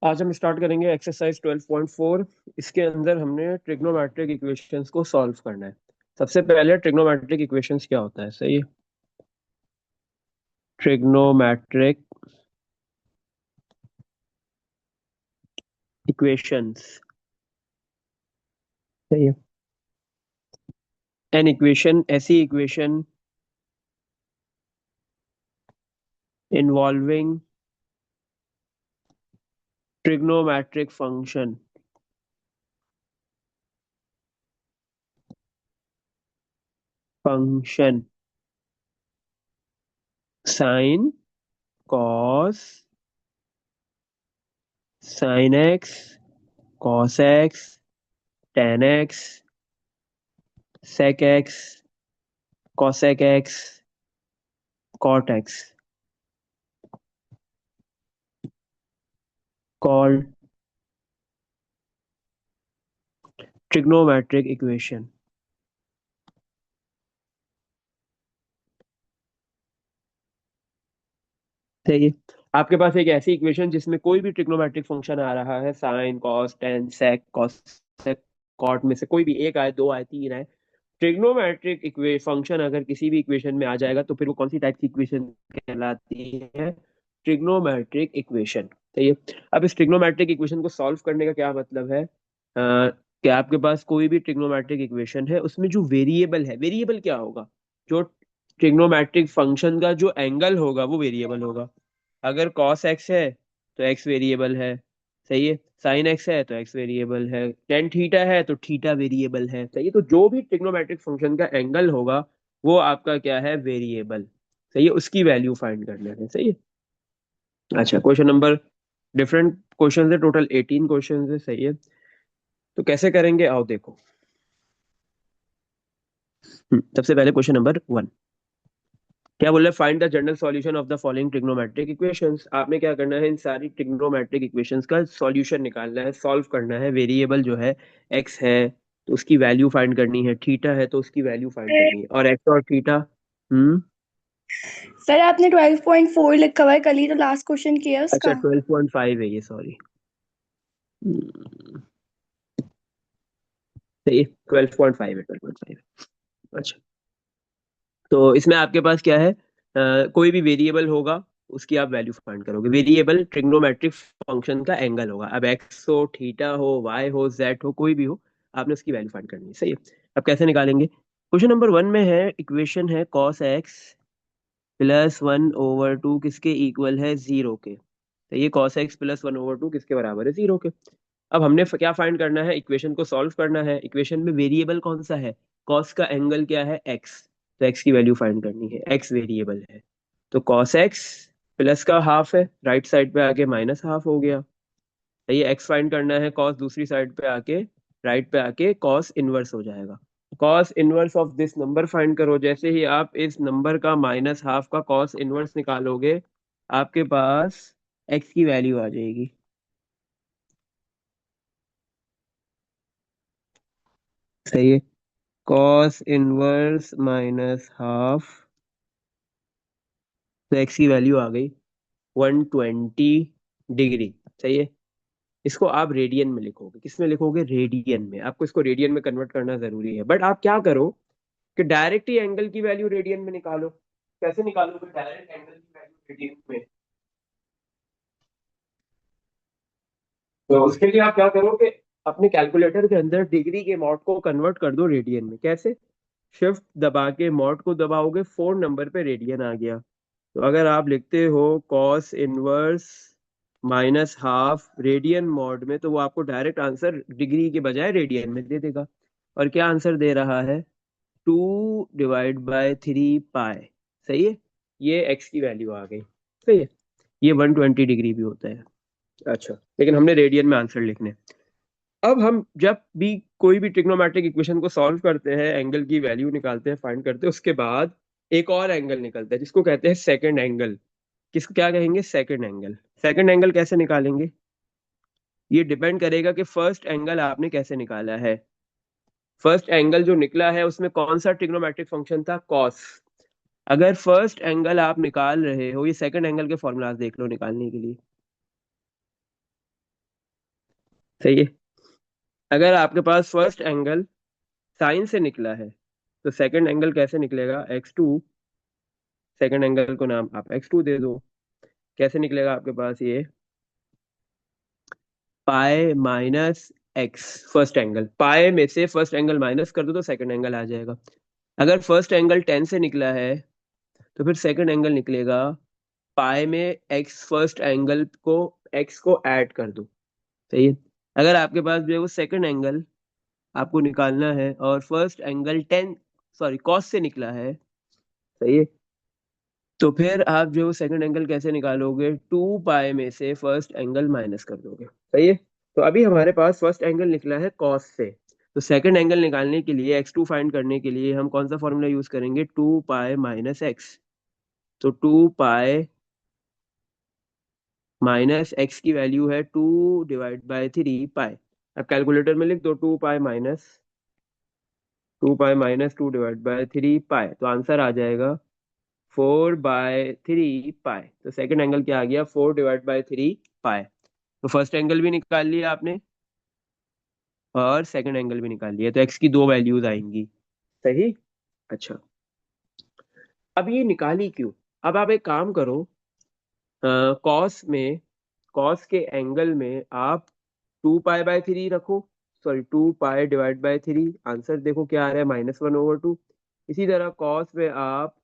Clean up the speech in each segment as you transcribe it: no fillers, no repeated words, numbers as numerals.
आज हम स्टार्ट करेंगे एक्सरसाइज 12.4। इसके अंदर हमने ट्रिग्नोमेट्रिक इक्वेशंस को सॉल्व करना है। सबसे पहले ट्रिग्नोमेट्रिक इक्वेशंस क्या होता है, सही है। ट्रिग्नोमेट्रिक इक्वेशंस, सही है। एन इक्वेशन, ऐसी equation involving trigonometric function function sine, cos, sine x, cos x, tan x, sec x, cosec x, cot x, called trigonometric equation. सही है। आपके पास एक ऐसी इक्वेशन जिसमें कोई भी ट्रिग्नोमेट्रिक फंक्शन आ रहा है, साइन, कॉस, टेन, सेक, कॉस, सेक, कॉट में से कोई भी एक आए, दो आए, तीन आए। ट्रिग्नोमेट्रिक फंक्शन अगर किसी भी इक्वेशन में आ जाएगा तो फिर वो कौन सी टाइप की इक्वेशन कहलाती है? Trigonometric equation. सही है। अब इस ट्रिग्नोमेट्रिक इक्वेशन को सॉल्व करने का क्या मतलब है? कि आपके पास कोई भी ट्रिग्नोमेट्रिक इक्वेशन है, उसमें जो वेरिएबल है, वेरिएबल क्या होगा? जो ट्रिग्नोमेट्रिक फंक्शन का जो एंगल होगा वो वेरिएबल होगा। अगर कॉस एक्स है तो एक्स वेरिएबल है, सही है। साइन एक्स है तो एक्स वेरिएबल है, टेन थीटा है तो थीटा वेरिएबल है, सही है। तो जो भी ट्रिग्नोमेट्रिक फंक्शन का एंगल होगा वो आपका क्या है? वेरिएबल। सही है, उसकी वैल्यू फाइंड करना है, सही है। अच्छा, क्वेश्चन नंबर, डिफरेंट क्वेश्चन है, टोटल 18 क्वेश्चन है, सही है। तो कैसे करेंगे आओ देखो। सबसे पहले क्वेश्चन नंबर 1 क्या बोल रहे हैं? Find the general solution of the following trigonometric equations. आपने क्या करना है? इन सारी ट्रिग्नोमेट्रिक इक्वेशंस का सॉल्यूशन निकालना है, सॉल्व करना है। वेरिएबल जो है एक्स है तो उसकी वैल्यू फाइंड करनी है, थीटा है तो उसकी वैल्यू फाइंड करनी है, और एक्स और थीटा। हम्म। सर आपने 12.4 लिखा हुआ है, कल ही तो लास्ट क्वेश्चन किया है अच्छा, उसका। 12.5 है ये, सॉरी। सही, 12.5 है, 12.5। अच्छा, तो इसमें आपके पास क्या है? कोई भी वेरिएबल होगा, उसकी आप वैल्यू फाइंड करोगे। वेरिएबल ट्रिग्नोमेट्रिक फंक्शन का एंगल होगा। अब एक्स हो, थीटा हो, वाई हो, जेड हो, कोई भी हो, आपने उसकी वैल्यू फाइंड करनी है, सही है। अब कैसे निकालेंगे? क्वेश्चन नंबर 1 में है, इक्वेशन है कॉस एक्स प्लस 1/2 किसके इक्वल है? जीरो के। तो ये कॉस एक्स प्लस 1/2 किसके बराबर है? जीरो के। अब हमने क्या फाइंड करना है? इक्वेशन को सॉल्व करना है। इक्वेशन में वेरिएबल कौन सा है? कॉस का एंगल क्या है? एक्स। तो एक्स की वैल्यू फाइंड करनी है, एक्स वेरिएबल है। तो कॉस एक्स प्लस का हाफ है, राइट साइड पे आके माइनस हाफ हो गया। तो ये एक्स फाइंड करना है, कॉस दूसरी साइड पे आके, राइट पे आके कॉस इनवर्स हो जाएगा। Cos inverse of this number find करो। जैसे ही आप इस नंबर का माइनस हाफ का कॉस इनवर्स निकालोगे, आपके पास एक्स की वैल्यू आ जाएगी। सही है। कॉस इनवर्स माइनस हाफ, तो एक्स की वैल्यू आ गई 120 डिग्री। सही है। इसको आप रेडियन में लिखोगे। किस में लिखोगे? रेडियन में। आपको इसको रेडियन में कन्वर्ट करना जरूरी है, बट आप क्या करो कि डायरेक्ट ही एंगल की वैल्यू रेडियन में निकालो। कैसे निकालोगे डायरेक्ट एंगल की वैल्यू रेडियन में? तो उसके लिए आप क्या करो कि अपने कैलकुलेटर के अंदर डिग्री के मॉड को कन्वर्ट कर दो रेडियन में। कैसे? शिफ्ट दबा के मॉड को दबाओगे, 4 नंबर पे रेडियन आ गया। तो अगर आप लिखते हो cos inverse minus half radian mod में, तो वो आपको डायरेक्ट आंसर डिग्री के बजाय रेडियन में दे देगा। और क्या आंसर दे रहा है? 2/3 पाई। सही है। ये एक्स की वैल्यू आ गई। सही है। ये 120 डिग्री भी होता है। अच्छा, लेकिन हमने रेडियन में आंसर लिखने। अब हम जब भी कोई भी ट्रिग्नोमेट्रिक इक्वेशन को सॉल्व करते हैं, एंगल की वैल्यू निकालते हैं, फाइंड करते हैं, उसके बाद एक और एंगल निकलता है जिसको कहते हैं सेकंड एंगल। किसको क्या कहेंगे? Second angle. सेकंड एंगल कैसे निकालेंगे? ये डिपेंड करेगा कि फर्स्ट एंगल आपने कैसे निकाला है। फर्स्ट एंगल जो निकला है उसमें कौन सा ट्रिग्नोमेट्रिक फंक्शन था? कॉस। अगर फर्स्ट एंगल आप निकाल रहे हो, ये सेकंड एंगल के फॉर्मूलाज देख लो निकालने के लिए। सही है। अगर आपके पास फर्स्ट एंगल साइन से निकला है तो सेकंड एंगल कैसे निकलेगा, x2। सेकंड एंगल को नाम आप x2 दे दो। कैसे निकलेगा आपके पास ये, pi minus x. First angle पाई में से फर्स्ट एंगल माइनस कर दो तो सेकंड एंगल आ जाएगा। अगर फर्स्ट एंगल 10 से निकला है तो फिर सेकंड एंगल निकलेगा पाई में एक्स। फर्स्ट एंगल को एक्स को ऐड कर दो। सही है। अगर आपके पास जो है वो सेकंड एंगल आपको निकालना है और फर्स्ट एंगल 10, सॉरी कॉस से निकला है, सही है, तो फिर आप जो सेकंड एंगल कैसे निकालोगे, 2 पाई में से फर्स्ट एंगल माइनस कर दोगे। सही है। तो अभी हमारे पास फर्स्ट एंगल निकला है कॉस से, तो सेकंड एंगल निकालने के लिए x2 फाइंड करने के लिए हम कौन सा फॉर्मूला यूज करेंगे, 2 पाई माइनस एक्स। तो 2 पाई माइनस एक्स की वैल्यू है 2/3 पाई। अब कैलकुलेटर में लिख दो 2 पाई माइनस 2/3 पाई, तो आंसर आ जाएगा 4/3 पाई। तो सेकंड एंगल क्या आ गया, 4/3 पाई। तो फर्स्ट एंगल भी निकाल लिया आपने और सेकंड एंगल भी निकाल लिया, तो एक्स की दो वैल्यूज आएंगी। सही। अच्छा, अब ये निकाली क्यों। अब आप एक काम करो, कॉस के एंगल में आप 2 पाई/3 रखो। सॉरी 2 पाई/3, आंसर देखो क्या आ रहा है, -1/2। इसी तरह कॉस में आप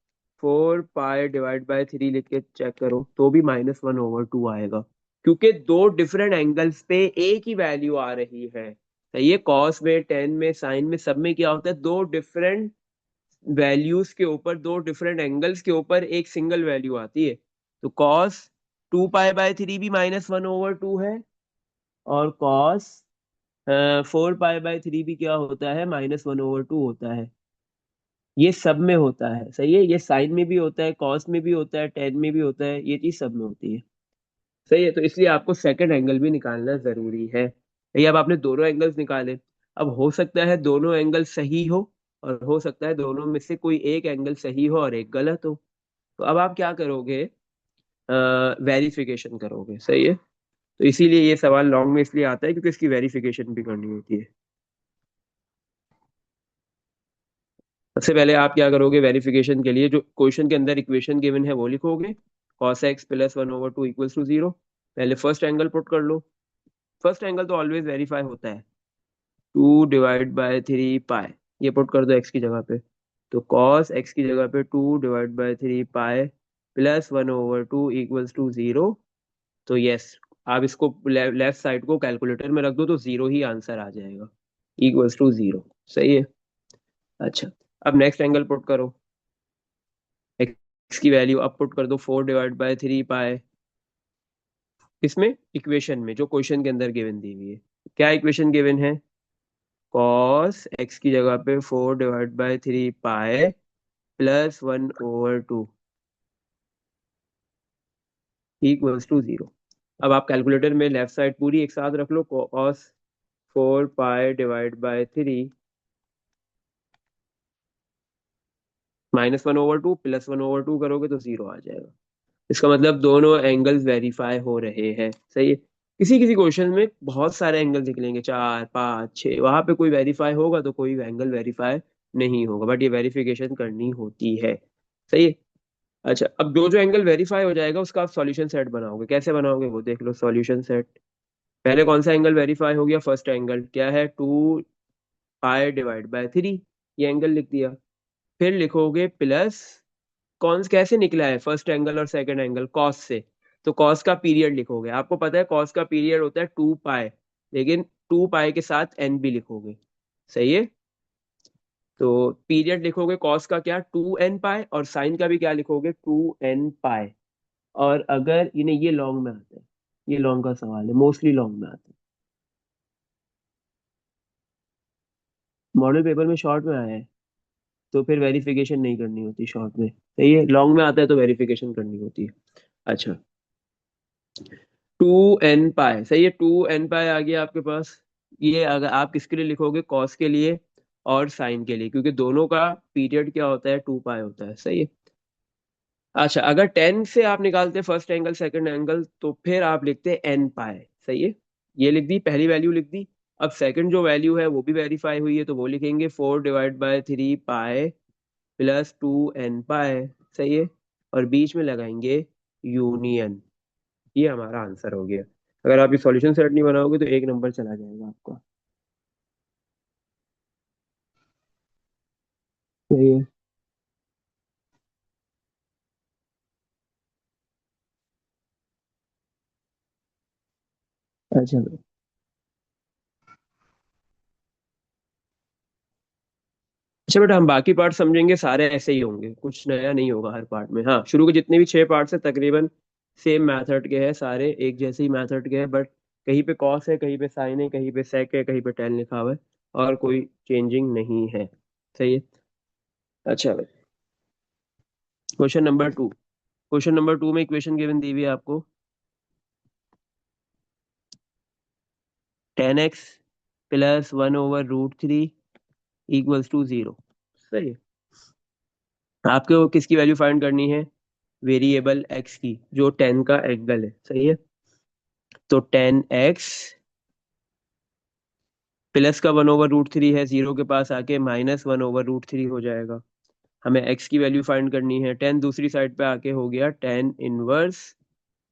4 पाई/3 लिख के चेक करो तो भी -1/2 आएगा, क्योंकि दो डिफरेंट एंगल्स पे एक ही वैल्यू आ रही है। सही है। कॉस में, टेन में, साइन में, सब में क्या होता है, दो डिफरेंट वैल्यूज के ऊपर, दो डिफरेंट एंगल्स के ऊपर एक सिंगल वैल्यू आती है। तो कॉस 2 पाई/3 भी -1/2 है, और कॉस 4 पाई/3 भी क्या होता है, -1/2 होता है। ये सब में होता है। सही है। ये साइन में भी होता है, कॉस में भी होता है, टेन में भी होता है, ये चीज सब में होती है। सही है। तो इसलिए आपको सेकंड एंगल भी निकालना जरूरी है। ये अब आपने दोनों एंगल्स निकाले, अब हो सकता है दोनों एंगल सही हो और हो सकता है दोनों में से कोई एक एंगल सही हो और एक गलत हो। तो अब आप क्या करोगे, वेरिफिकेशन करोगे। सही है। तो इसीलिए ये सवाल लॉन्ग में इसलिए आता है क्योंकि इसकी वेरिफिकेशन भी करनी होती है। सबसे पहले आप क्या करोगे वेरिफिकेशन के लिए, जो क्वेश्चन के अंदर इक्वेशन गिवन है वो लिखोगे, cos x + 1/2 = 0। पहले फर्स्ट एंगल पुट कर लो। फर्स्ट एंगल तो ऑलवेज वेरीफाई होता है, 2/3 पाई। ये पुट कर दो एक्स की जगह पे, तो cos x की जगह पे 2/3 पाई + 1/2 = 0। तो यस, आप इसको लेफ्ट साइड को कैलकुलेटर में रख दो तो जीरो ही आंसर आ जाएगा, = 0। सही है। अच्छा, अब नेक्स्ट एंगल पुट करो। एक्स की वैल्यू अब पुट कर दो 4/3 पाई, इसमें इक्वेशन में जो क्वेश्चन के अंदर गिवन दी हुई है। क्या इक्वेशन गिवन है, cos x की जगह पे 4/3 पाई +1/2 = 0। अब आप कैलकुलेटर में लेफ्ट साइड पूरी एक साथ रख लो, cos 4 पाई/3 -1/2 +1/2 करोगे तो 0 आ जाएगा। इसका मतलब दोनों एंगल्स वेरीफाई हो रहे हैं। सही है। किसी किसी क्वेश्चन में बहुत सारे एंगल्स निकलेंगे, 4, 5, 6, वहां पे कोई वेरीफाई होगा तो कोई एंगल वेरीफाई नहीं होगा, बट ये वेरिफिकेशन करनी होती है। सही है। अच्छा, अब जो जो एंगल वेरीफाई हो जाएगा उसका आप सॉल्यूशन सेट बनाओगे। कैसे बनाओगे वो देख लो, सॉल्यूशन सेट। पहले कौन सा एंगल वेरीफाई हो गया, फर्स्ट एंगल क्या है, 2 पाई/3, ये एंगल लिख दिया। फिर लिखोगे प्लस, कौन कैसे निकला है फर्स्ट एंगल और सेकंड एंगल, कॉस से, तो कॉस का पीरियड लिखोगे। आपको पता है कॉस का पीरियड होता है 2 पाई, लेकिन 2 पाई के साथ एन भी लिखोगे। सही है। तो पीरियड लिखोगे कॉस का क्या, 2n पाई, और साइन का भी क्या लिखोगे, 2n पाई। और अगर इन्हें ये लॉन्ग में आता है, ये लॉन्ग का सवाल है, मोस्टली लॉन्ग में आता है, मॉडल पेपर में शॉर्ट में आया है तो फिर वेरिफिकेशन नहीं करनी होती शॉर्ट में। सही है। लॉन्ग में आता है तो वेरिफिकेशन करनी होती है। अच्छा, 2n पाई, सही है, 2n पाई आ गया आपके पास। ये अगर आप किसके लिए लिखोगे, कॉस के लिए और साइन के लिए, क्योंकि दोनों का पीरियड क्या होता है, 2 पाई होता है। सही है। अच्छा, अगर 10 से आप निकालते फर्स्ट एंगल सेकंड एंगल तो फिर आप लिखते n पाई। सही है। ये लिख दी, पहली वैल्यू लिख दी। अब सेकंड जो वैल्यू है वो भी वेरीफाई हुई है, तो वो लिखेंगे 4/3 पाई प्लस 2 n पाई। सही है। और बीच में लगाएंगे यूनियन। ये हमारा आंसर हो गया। अगर आप ये सॉल्यूशन सेट नहीं बनाओगे तो 1 नंबर चला जाएगा आपका। सही है। अच्छा। अच्छा बेटा, हम बाकी पार्ट समझेंगे, सारे ऐसे ही होंगे, कुछ नया नहीं होगा हर पार्ट में। हाँ, शुरू के जितने भी 6 पार्ट्स हैं तकरीबन सेम मेथड के हैं, सारे एक जैसे ही मेथड के हैं, बट कहीं पे कॉस है, कहीं पे साइन है, कहीं पे सेक है, कहीं पे टेन लिखा हुआ है, और कोई चेंजिंग नहीं है। सही है। अच्छा भाई, क्वेश्चन नंबर 2। क्वेश्चन नंबर 2 में इक्वेशन गिवन दी हुई है आपको, 10x प्लस 1/√3 इक्वल्स टू 0। सही है। आपको किसकी वैल्यू फाइंड करनी है? वेरिएबल x की, जो 10 का एंगल है। सही है। तो 10x प्लस का 1/√3 है, 0 के पास आके -1/√3 हो जाएगा। हमें x की वैल्यू फाइंड करनी है। 10 दूसरी साइड पे आके हो गया 10 इनवर्स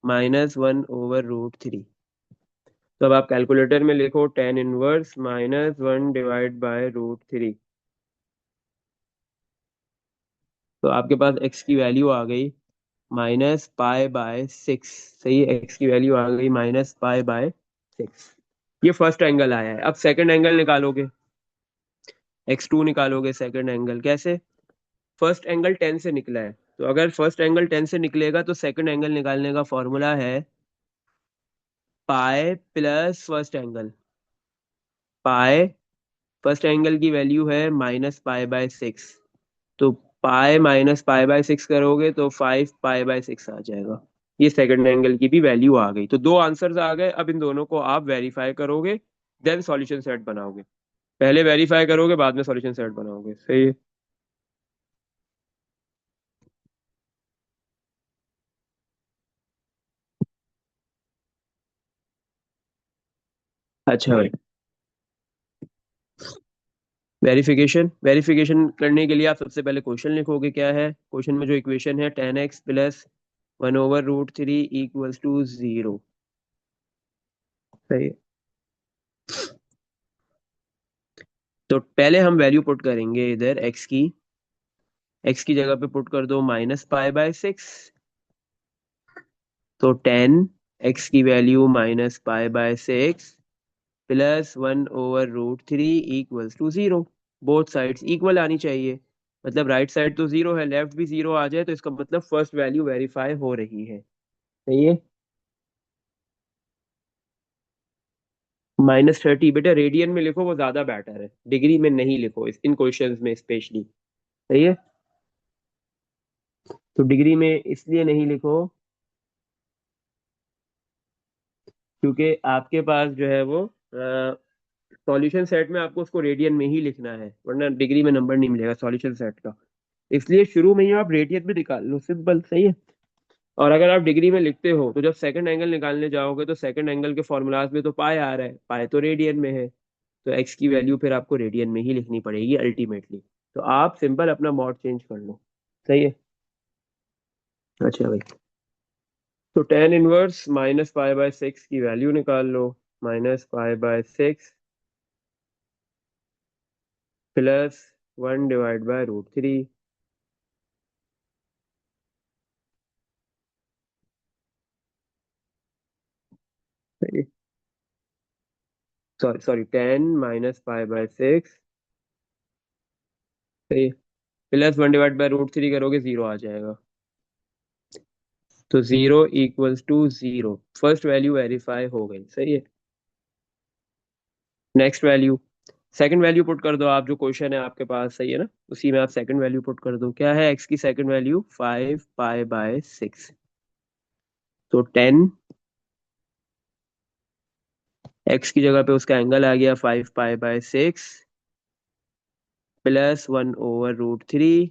-1/√3। तो अब आप कैलकुलेटर में लिखो 10 इनवर्स -1/√3। तो आपके पास x की वैल्यू आ गई -π/6। सही है, x की वैल्यू आ गई -π/6। ये फर्स्ट एंगल आया है। अब सेकंड एंगल निकालोगे, x2 निकालोगे। सेकंड एंगल कैसे? फर्स्ट एंगल 10 से निकला है, तो अगर फर्स्ट एंगल 10 से निकलेगा तो सेकंड एंगल निकालने का फॉर्मूला है पाई प्लस फर्स्ट एंगल। पाई, फर्स्ट एंगल की वैल्यू है -π/6। तो पाई -π/6 करोगे तो 5π/6 आ जाएगा। ये सेकंड एंगल की भी वैल्यू आ गई। तो दो आंसर्स आ गए। अब इन दोनों को आप वेरीफाई करोगे, देन सॉल्यूशन सेट बनाओगे। पहले वेरीफाई करोगे, बाद में सॉल्यूशन सेट बनाओगे। सही है। अच्छा भाई, वेरिफिकेशन वेरिफिकेशन करने के लिए आप सबसे पहले क्वेश्चन लिखोगे। क्या है क्वेश्चन में? जो इक्वेशन है 10x प्लस 1/√3 इक्वल्स टू 0। सही है। तो पहले हम वैल्यू पुट करेंगे इधर x की जगह पे पुट कर दो -π/6। तो 10 x की value -π/6 plus 1/√3 equals to 0। Both sides equal आनी चाहिए, मतलब राइट साइड तो 0 है, लेफ्ट भी 0 आ जाए तो इसका मतलब फर्स्ट वैल्यू वेरीफाई हो रही है। सही है। -30 बेटा रेडियन में लिखो, वो ज्यादा बेटर है, डिग्री में नहीं लिखो इन क्वेश्चंस में स्पेशली। सही है। तो डिग्री में इसलिए नहीं लिखो क्योंकि आपके पास जो है वो सॉल्यूशन सेट में आपको उसको रेडियन में ही लिखना है, वरना डिग्री में नंबर नहीं मिलेगा सॉल्यूशन सेट का। इसलिए शुरू में ही आप रेडियन में निकाल लो, सिंपल। सही है। और अगर आप डिग्री में लिखते हो तो जब सेकंड एंगल निकालने जाओगे तो सेकंड एंगल के फॉर्मूलाज में तो पाई आ रहा है, पाई तो रेडियन में है, तो एक्स की वैल्यू फिर आपको रेडियन में ही लिखनी पड़ेगी अल्टीमेटली। तो आप सिंपल अपना मॉड चेंज कर लो। सही है। अच्छा भाई, तो 10 इनवर्स -π/6 की वैल्यू निकाल लो। -π/6 प्लस 1/√3। Sorry sorry, 10 - π/6। सही है। प्लस 1/√3 करोगे 0 आ जाएगा। तो 0 = 0। फर्स्ट वैल्यू वेरीफाई हो गई। सही है। Next value, second value put कर दो आप, जो क्वेश्चन है आपके पास। सही है ना? उसी में आप सेकंड वैल्यू पुट कर दो। क्या है एक्स की सेकंड वैल्यू? 5π/6। तो 10 x की जगह पे उसका एंगल आ गया 5π/6 प्लस 1/√3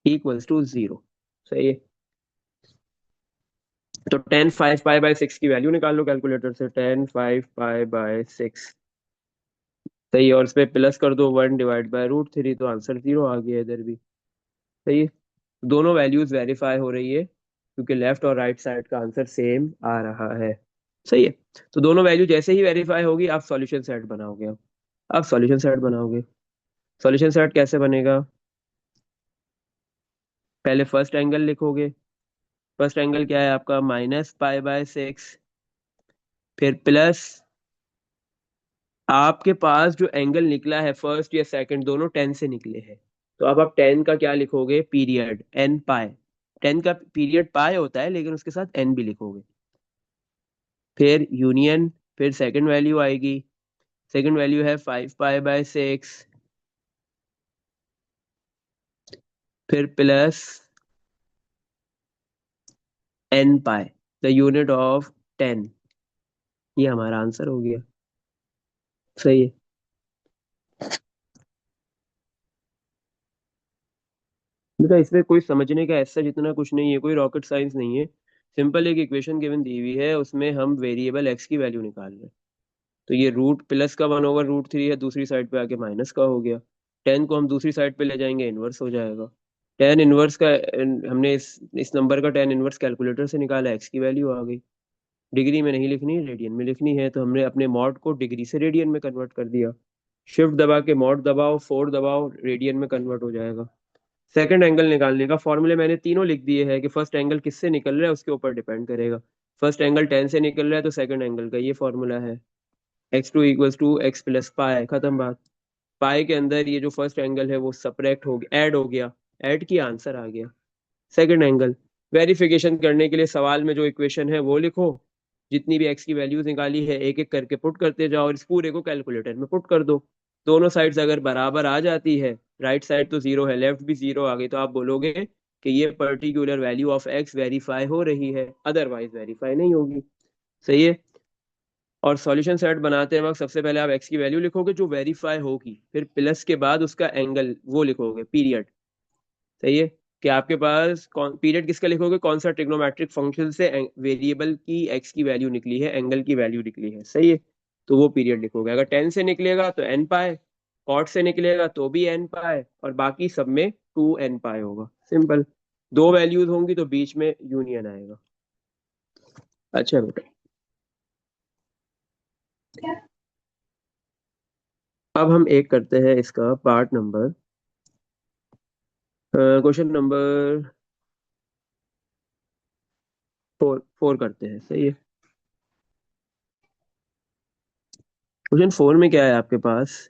इक्वल्स टू 0। सही है। तो 10 5 पाई/6 की वैल्यू निकाल लो कैलकुलेटर से। 10 5 पाई/6 सही है, और इस पे प्लस कर दो 1/√3, तो आंसर 0 आ गया इधर भी। सही है, दोनों वैल्यूज वेरीफाई हो रही है क्योंकि लेफ्ट और राइट साइड का आंसर सेम आ रहा है। सही है, तो दोनों वैल्यू जैसे ही वेरीफाई होगी आप सॉल्यूशन सेट बनाओगे। अब आप सॉल्यूशन सेट बनाओगे। सॉल्यूशन सेट कैसे बनेगा? पहले फर्स्ट एंगल लिखोगे। फर्स्ट एंगल क्या है आपका? -पाई/6, फिर प्लस, आपके पास जो एंगल निकला है फर्स्ट या सेकंड दोनों 10 से निकले हैं, तो अब आप 10 का क्या लिखोगे? पीरियड n पाई। 10 का पीरियड पाई होता है लेकिन उसके साथ n भी लिखोगे। फिर यूनियन, फिर सेकंड वैल्यू आएगी। सेकंड वैल्यू है 5 पाई/6, फिर plus n pi, the unit of 10। ये हमारा आंसर हो गया। सही है। बेटा इसमें कोई समझने का ऐसा जितना कुछ नहीं है, कोई रॉकेट साइंस नहीं है। सिंपल एक इक्वेशन गिवन दी हुई है, उसमें हम वेरिएबल एक्स की वैल्यू निकाल रहे हैं। तो ये रूट प्लस का 1/√3 है, दूसरी साइड पे आके माइनस का हो गया। 10 को हम दूसरी साइड पे ले जाएंगे, इनवर्स हो जाएगा। टेन इनवर्स का हमने इस नंबर का टेन इनवर्स कैलकुलेटर से निकाला, एक्स की वैल्यू आ गई। डिग्री में नहीं लिखनी, रेडियन में लिखनी है, तो हमने अपने मॉड को डिग्री से रेडियन में कन्वर्ट कर दिया। शिफ्ट दबा के मॉड दबाओ, 4 दबाओ, रेडियन में कन्वर्ट हो जाएगा। सेकंड एंगल निकालने का फॉर्मूले मैंने तीनों लिख दिए हैं कि फर्स्ट एंगल किससे निकल रहा है उसके ऊपर डिपेंड करेगा। फर्स्ट एंगल 10 से निकल रहा है तो सेकंड एंगल का ये फॉर्मूला है, x2 = x + पाई, खत्म बात। पाई के अंदर ये जो फर्स्ट एंगल है वो सब्ट्रैक्ट हो गया, ऐड हो गया, ऐड किया, आंसर आ गया सेकंड एंगल। वेरिफिकेशन करने के लिए सवाल में जो इक्वेशन है वो लिखो, जितनी भी एक्स की वैल्यूज निकाली है एक एक करके पुट करते जाओ और इस पूरे को कैलकुलेटर में पुट कर दो। दोनों साइड्स अगर बराबर आ जाती है, राइट साइड तो जीरो है, लेफ्ट भी जीरो आ गई, तो आप बोलोगे कि ये particular value of x verify हो रही है, अदरवाइज वेरीफाई नहीं होगी। सही है। और सॉल्यूशन सेट बनाते वक्त सबसे पहले आप एक्स की वैल्यू लिखोगे जो वेरीफाई होगी, फिर प्लस के बाद उसका एंगल वो लिखोगे, पीरियड। सही है, कि आपके पास कौन पीरियड किसका लिखोगे, कौन सा ट्रिग्नोमेट्रिक फंक्शन से वेरिएबल की एक्स की वैल्यू निकली है, एंगल की वैल्यू निकली है। सही है, तो वो पीरियड लिखोगे। अगर 10 से निकलेगा तो n पाई, कॉट से निकलेगा तो भी n पाई, और बाकी सब में 2n पाई होगा। सिंपल। दो वैल्यूज होंगी तो बीच में यूनियन आएगा। अच्छा बेटा, अब हम एक करते हैं इसका पार्ट नंबर, क्वेश्चन नंबर 4 करते हैं। सही है। क्वेश्चन 4 में क्या है आपके पास?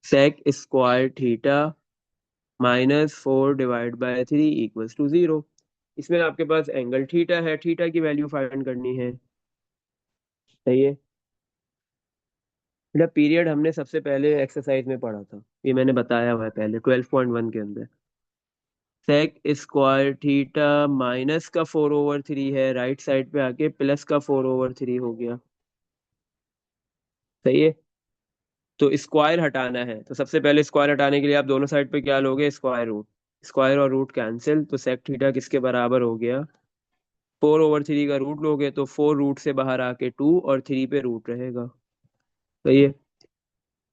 sec² θ -4/3 = 0। इसमें आपके पास एंगल थीटा है, थीटा की वैल्यू फाइंड करनी है। सही है बेटा, पीरियड हमने सबसे पहले एक्सरसाइज में पढ़ा था, ये मैंने बताया हुआ है पहले 12.1 के अंदर। sec² θ माइनस का 4/3 है, राइट साइड पे आके प्लस का 4/3 हो गया। सही है, तो स्क्वायर हटाना है, तो सबसे पहले स्क्वायर हटाने के लिए आप दोनों साइड पे क्या लोगे? Square root. स्क्वायर और रूट कैंसिल, तो सेक थीटा किसके बराबर हो गया? 4/3 का रूट लोगे तो 4 रूट से बाहर आके 2 और 3 पे रूट रहेगा। सही है,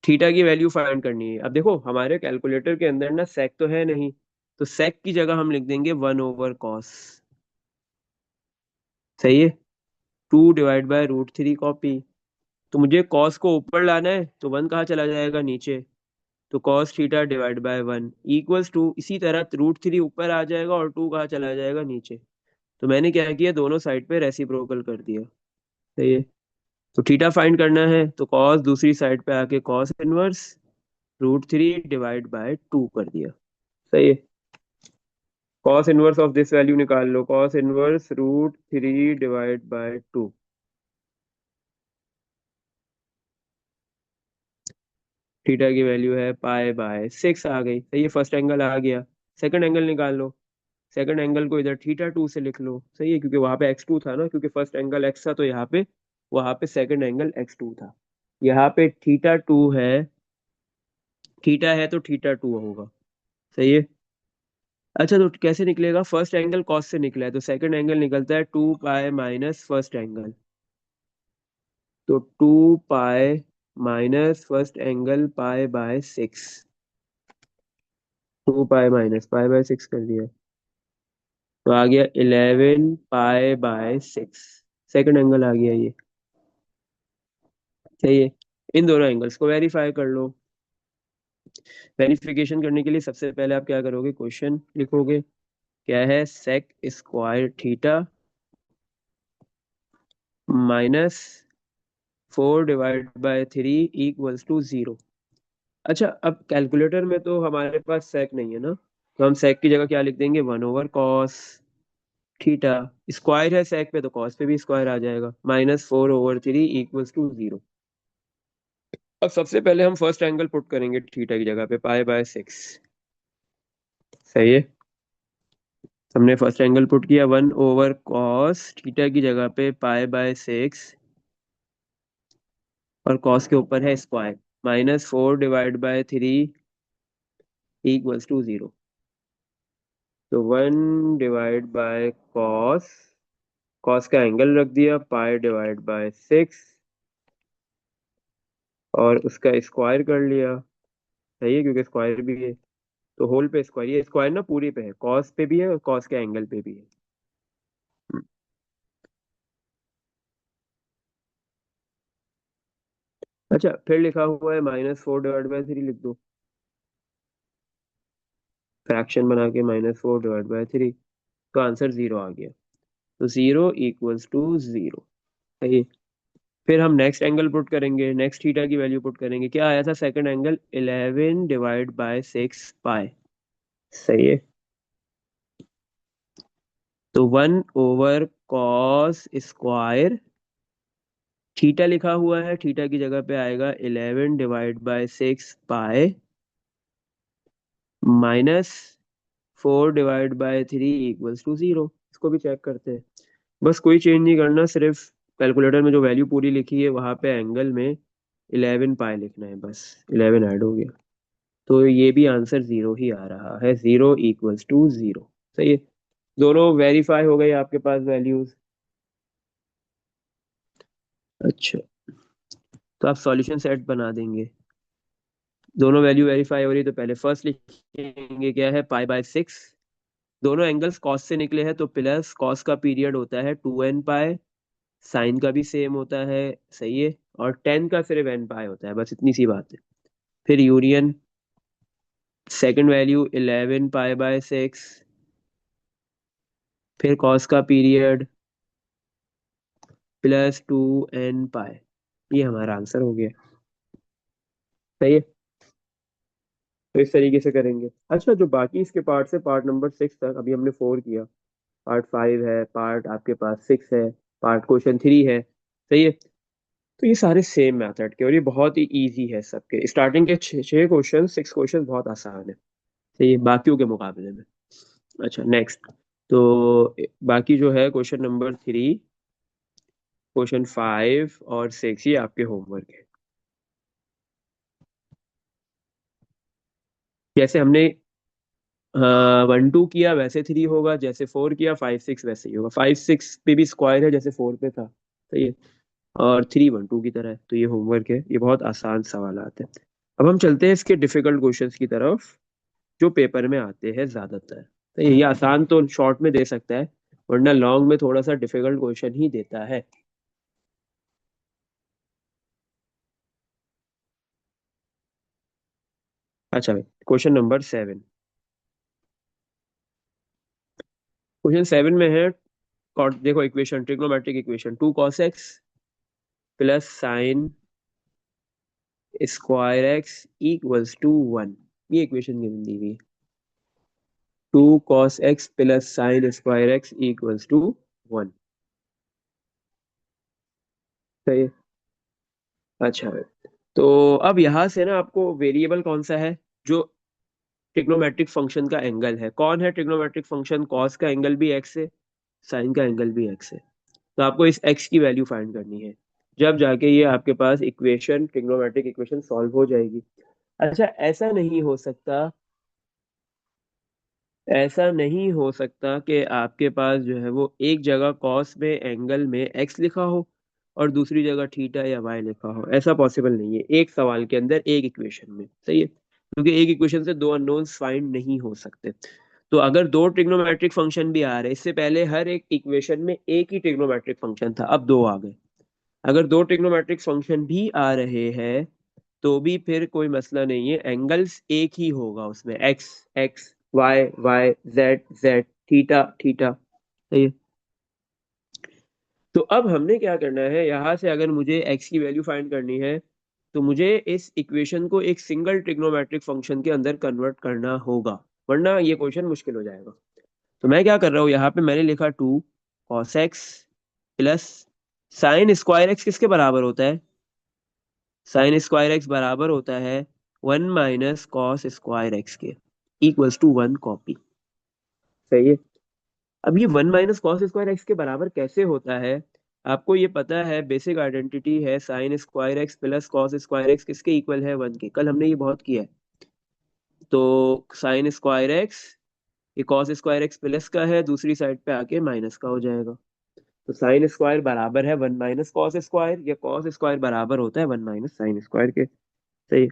थीटा की वैल्यू फाइंड करनी है। अब देखो हमारे कैलकुलेटर के अंदर ना सेक तो है नहीं, तो सेक की जगह हम लिख देंगे 1/cos। सही है, 2/√3 कॉपी। तो मुझे कॉस को ऊपर लाना है, तो 1 कहाँ चला जाएगा? नीचे। तो cos θ/1 इक्वल्स टू, इसी तरह √3 ऊपर आ जाएगा और 2 कहाँ चला जाएगा? नीचे। तो मैंने क्या किया, दोनों साइड पे रेसिप्रोकल कर दिया। सही है, तो थीटा फाइंड करना है, तो कॉस दूसरी साइड पे आके कॉस इनवर्स √3/2 कर दिया। सही है, cos inverse of this value निकाल लो, कॉस इनवर्स √3/2। थीटा की वैल्यू है π/6 आ गई। सही है, फर्स्ट एंगल आ गया। सेकंड एंगल निकाल लो। सेकंड एंगल को इधर θ2 से लिख लो। सही है, क्योंकि वहां पे x2 था ना, क्योंकि फर्स्ट एंगल x था, तो यहाँ पे वहां पे सेकंड एंगल x2 था। यहाँ पे θ2 है, थीटा है तो θ2 होगा। सही है, अच्छा, तो कैसे निकलेगा? फर्स्ट एंगल कॉस से निकला है तो सेकंड एंगल निकलता है 2 पाई माइनस फर्स्ट एंगल। तो 2 पाई minus first angle pi by 6। 2 pi minus pi by 6 कर दिया तो आ गया 11 पाई बाय 6। सेकंड एंगल आ गया ये। सही है। इन दोनों एंगल्स को वेरीफाई कर लो। वेरिफिकेशन करने के लिए सबसे पहले आप क्या करोगे, क्वेश्चन लिखोगे। क्या है? Sec square theta minus 4/3 equals to 0। अच्छा, अब कैलकुलेटर में तो हमारे पास सेक नहीं है ना, तो हम सेक की जगह क्या लिख देंगे, 1/cos थीटा। स्क्वायर है सेक पे तो कॉस पे भी स्क्वायर आ जाएगा, -4/3 इक्वल्स टू 0। अब सबसे पहले हम फर्स्ट एंगल पुट करेंगे थीटा की जगह पे, पाई बाय 6। सही है। हमने फर्स्ट एंगल पुट किया, 1/cos थीटा की जगह पे पाई बाय 6, और कॉस के ऊपर है स्क्वायर, -4/3 इक्वल्स टू 0। तो 1/cos, कॉस का एंगल रख दिया, पाई/6, और उसका स्क्वायर कर लिया। सही है, क्योंकि स्क्वायर भी है तो होल पे स्क्वायर, ये स्क्वायर ना पूरी पे है, कॉस पे भी है और कॉस के एंगल पे भी है। हम्म। अच्छा, फिर लिखा हुआ है -4/3, लिख दो फ्रैक्शन बना के, -4/3। तो आंसर 0 आ गया। तो 0 = 0। सही है। फिर हम नेक्स्ट एंगल पुट करेंगे, नेक्स्ट थीटा की वैल्यू पुट करेंगे। क्या आया था सेकंड एंगल? 11/6 पाई। सही है। तो 1/cos स्क्वायर थीटा लिखा हुआ है, थीटा की जगह पे आएगा 11/6 पाई -4/3 इक्वल्स टू 0। इसको भी चेक करते हैं। बस कोई चेंज नहीं करना, सिर्फ कैलकुलेटर में जो वैल्यू पूरी लिखी है वहां पे एंगल में 11 पाई लिखना है, बस 11 ऐड हो गया। तो ये भी आंसर 0 ही आ रहा है, 0 = 0। सही है। दोनों वेरीफाई हो गए आपके पास वैल्यूज। अच्छा, तो आप सॉल्यूशन सेट बना देंगे। दोनों वैल्यू वेरीफाई हो रही है तो पहले फर्स्ट लिखेंगे, क्या है, पाई बाय 6। दोनों एंगल्स कॉस से निकले हैं तो प्लस कॉस का पीरियड होता है 2n पाई, साइन का भी सेम होता है। सही है। और टेन का सिर्फ n पाई होता है, बस इतनी सी बात है। फिर union, second value 11 pi by 6, फिर कॉस का पीरियड +2n पाई। ये हमारा आंसर हो गया। सही है। तो इस तरीके से करेंगे। अच्छा, जो बाकी इसके पार्ट है, पार्ट नंबर 6 तक अभी हमने 4 किया, पार्ट 5 है, पार्ट आपके पास 6 है, पार्ट क्वेश्चन 3 है। सही है। तो ये सारे सेम मेथड के और ये बहुत ही इजी है सबके, स्टार्टिंग के 6 क्वेश्चन, 6 क्वेश्चन बहुत आसान है। सही है, बाकियों के मुकाबले में। अच्छा, नेक्स्ट। तो बाकी जो है क्वेश्चन नंबर 3, क्वेश्चन 5 और 6, ये आपके होमवर्क है। जैसे हमने 1 2 किया वैसे 3 होगा, जैसे 4 किया 5 6 वैसे ही होगा। 5 6 पे भी स्क्वायर है जैसे 4 पे था। सही है। और 3 1 2 की तरह है, तो ये होमवर्क है, ये बहुत आसान सवाल आते हैं। अब हम चलते हैं इसके डिफिकल्ट क्वेश्चंस की तरफ, जो पेपर में आते हैं ज्यादातर। तो ये आसान तो शॉर्ट में दे सकता है, वरना लॉन्ग में थोड़ा सा डिफिकल्ट क्वेश्चन ही देता है। अच्छा भाई, क्वेश्चन नंबर 7। क्वेश्चन 7 में है, देखो equation, trigonometric equation, 2 cos x +sin square x equals to 1। ये इक्वेशन गिवन दी हुई है। 2 cos x +sin square x equals to 1। सही है। अच्छा है। तो अब यहाँ से ना आपको वेरिएबल कौन सा है जो ट्रिग्नोमेट्रिक फंक्शन का एंगल है, कौन है ट्रिग्नोमेट्रिक फंक्शन? कॉस का एंगल भी एक्स है, साइन का एंगल भी एक्स है। तो आपको इस एक्स की वैल्यू फाइंड करनी है, जब जाके ये आपके पास इक्वेशन, ट्रिग्नोमेट्रिक इक्वेशन सॉल्व हो जाएगी। अच्छा, ऐसा नहीं हो सकता ऐसा नहीं हो सकता कि आपके पास जो है वो एक जगह कॉस में एंगल में एक्स लिखा हो और दूसरी जगह थीटा या वाई लिखा हो। ऐसा पॉसिबल नहीं है एक सवाल के अंदर एक इक्वेशन में। सही है, क्योंकि एक इक्वेशन से दो अननोन्स फाइंड नहीं हो सकते। तो अगर दो ट्रिग्नोमेट्रिक फंक्शन भी आ रहे, इससे पहले हर एक इक्वेशन में एक ही ट्रिग्नोमेट्रिक फंक्शन था, अब दो आ गए। अगर दो ट्रिग्नोमेट्रिक फंक्शन भी आ रहे हैं तो भी फिर कोई मसला नहीं है, एंगल्स एक ही होगा उसमें, x x, y y, z z, theta theta. सही है। तो अब हमने क्या करना है, यहाँ से अगर मुझे एक्स की वैल्यू फाइंड करनी है तो मुझे इस इक्वेशन को एक सिंगल ट्रिग्नोमेट्रिक फंक्शन के अंदर कन्वर्ट करना होगा, वरना ये क्वेश्चन मुश्किल हो जाएगा। तो मैं क्या कर रहा हूँ, यहाँ पे मैंने लिखा 2 cos x plus sine square x किसके बराबर होता है, साइन स्क्वायर एक्स बराबर होता है 1 - cos स्क्वायर एक्स के, इक्वल्स टू 1 कॉपी। सही है। अब ये 1 - cos स्क्वायर एक्स के बराबर कैसे होता है, आपको ये पता है, बेसिक आइडेंटिटी है, sign square x plus cos square x किसके इक्वल है, 1 के। कल हमने ये बहुत किया है। तो साइन स्क्वायर एक्स, ये कॉस स्क्वायर एक्स प्लस का है, दूसरी साइड पे आके माइनस का हो जाएगा। तो साइन स्क्वायर बराबर है 1 - cos स्क्वायर, या कॉस स्क्वायर बराबर होता है 1 - साइन स्क्वायर के। सही है।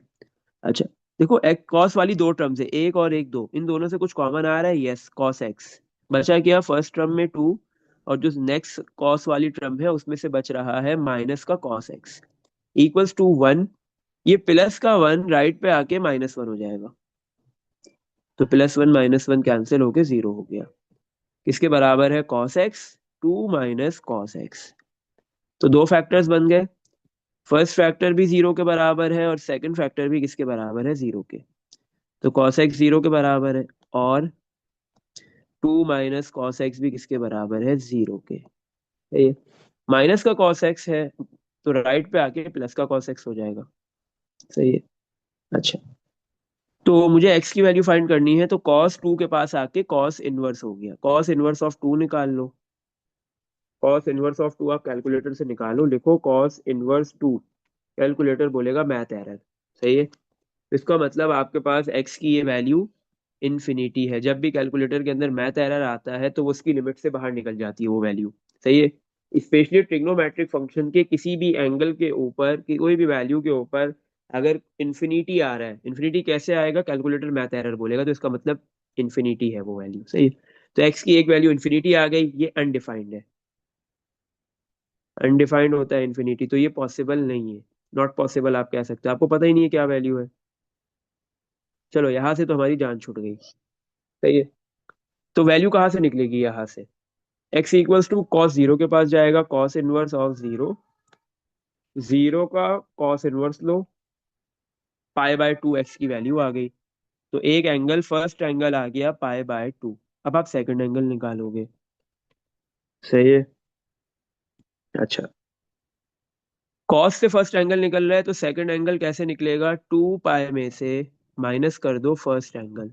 अच्छा, देखो एक कॉस वाली दो टर्म्स है, एक और एक दो, इन दोनों से कुछ कॉमन आ रहा है, यस, कॉस एक्स। बचा क्या फर्स्ट टर्म में 2, और जो नेक्स्ट कॉस वाली टर्म है उसमें से बच रहा है माइनस का कॉस एक्स, इक्वल्स टू 1। ये प्लस का 1 राइट पे आके -1 हो जाएगा, तो +1 -1 कैंसिल होके 0 हो गया। किसके बराबर है, कॉस एक्स, 2 - cos x। तो दो फैक्टर्स बन गए, फर्स्ट फैक्टर भी 0 के बराबर है और सेकंड फैक्टर भी किसके बराबर है, 0 के। तो cos x 0 के बराबर है, और 2 - cos x भी किसके बराबर है, 0 के। ये माइनस का cos x है, तो राइट पे आके प्लस का cos x हो जाएगा। सही है। अच्छा, तो मुझे x की वैल्यू फाइंड करनी है, तो cos 2 के पास आके cos इनवर्स हो गया, cos इनवर्स ऑफ 2 निकाल लो। cos इनवर्स ऑफ 2 आप कैलकुलेटर से निकालो, लिखो cos इनवर्स 2, कैलकुलेटर बोलेगा मैथ एरर। सही है। इसका मतलब आपके पास x की ये वैल्यू इन्फिनिटी है, जब भी कैलकुलेटर के अंदर मैथ एरर आता है तो वो उसकी लिमिट से बाहर निकल जाती है वो वैल्यू। सही है। स्पेशली ट्रिग्नोमेट्रिक फंक्शन के किसी भी एंगल के ऊपर की कोई भी वैल्यू के ऊपर अगर इन्फिनिटी आ रहा है, इन्फिनिटी कैसे आएगा, कैलकुलेटर मैथ एरर बोलेगा, तो इसका मतलब इन्फिनिटी है वो वैल्यू। सही है। तो एक्स की एक वैल्यू इन्फिनिटी आ गई, ये अनडिफाइंड है, अनडिफाइंड होता है इन्फिनिटी, तो ये पॉसिबल नहीं है, नॉट पॉसिबल आप कह सकते हो, आपको पता ही नहीं है क्या वैल्यू है। चलो यहाँ से तो हमारी जान छूट गई। सही है। तो वैल्यू कहाँ से निकलेगी, यहाँ से x इक्वल्स टू कॉस 0 के पास जाएगा, कॉस इनवर्स ऑफ 0, 0 का कॉस इनवर्स लो, π/2 x की वैल्यू आ गई। तो एक एंगल, फर्स्ट एंगल आ गया π/2। अब आप सेकंड एंगल निकालोगे। सही है। अच्छा, कॉस से फर्स्ट एंगल निकल रहा है तो सेकंड एंगल कैसे निकलेगा, 2 पाई में से माइनस कर दो फर्स्ट एंगल,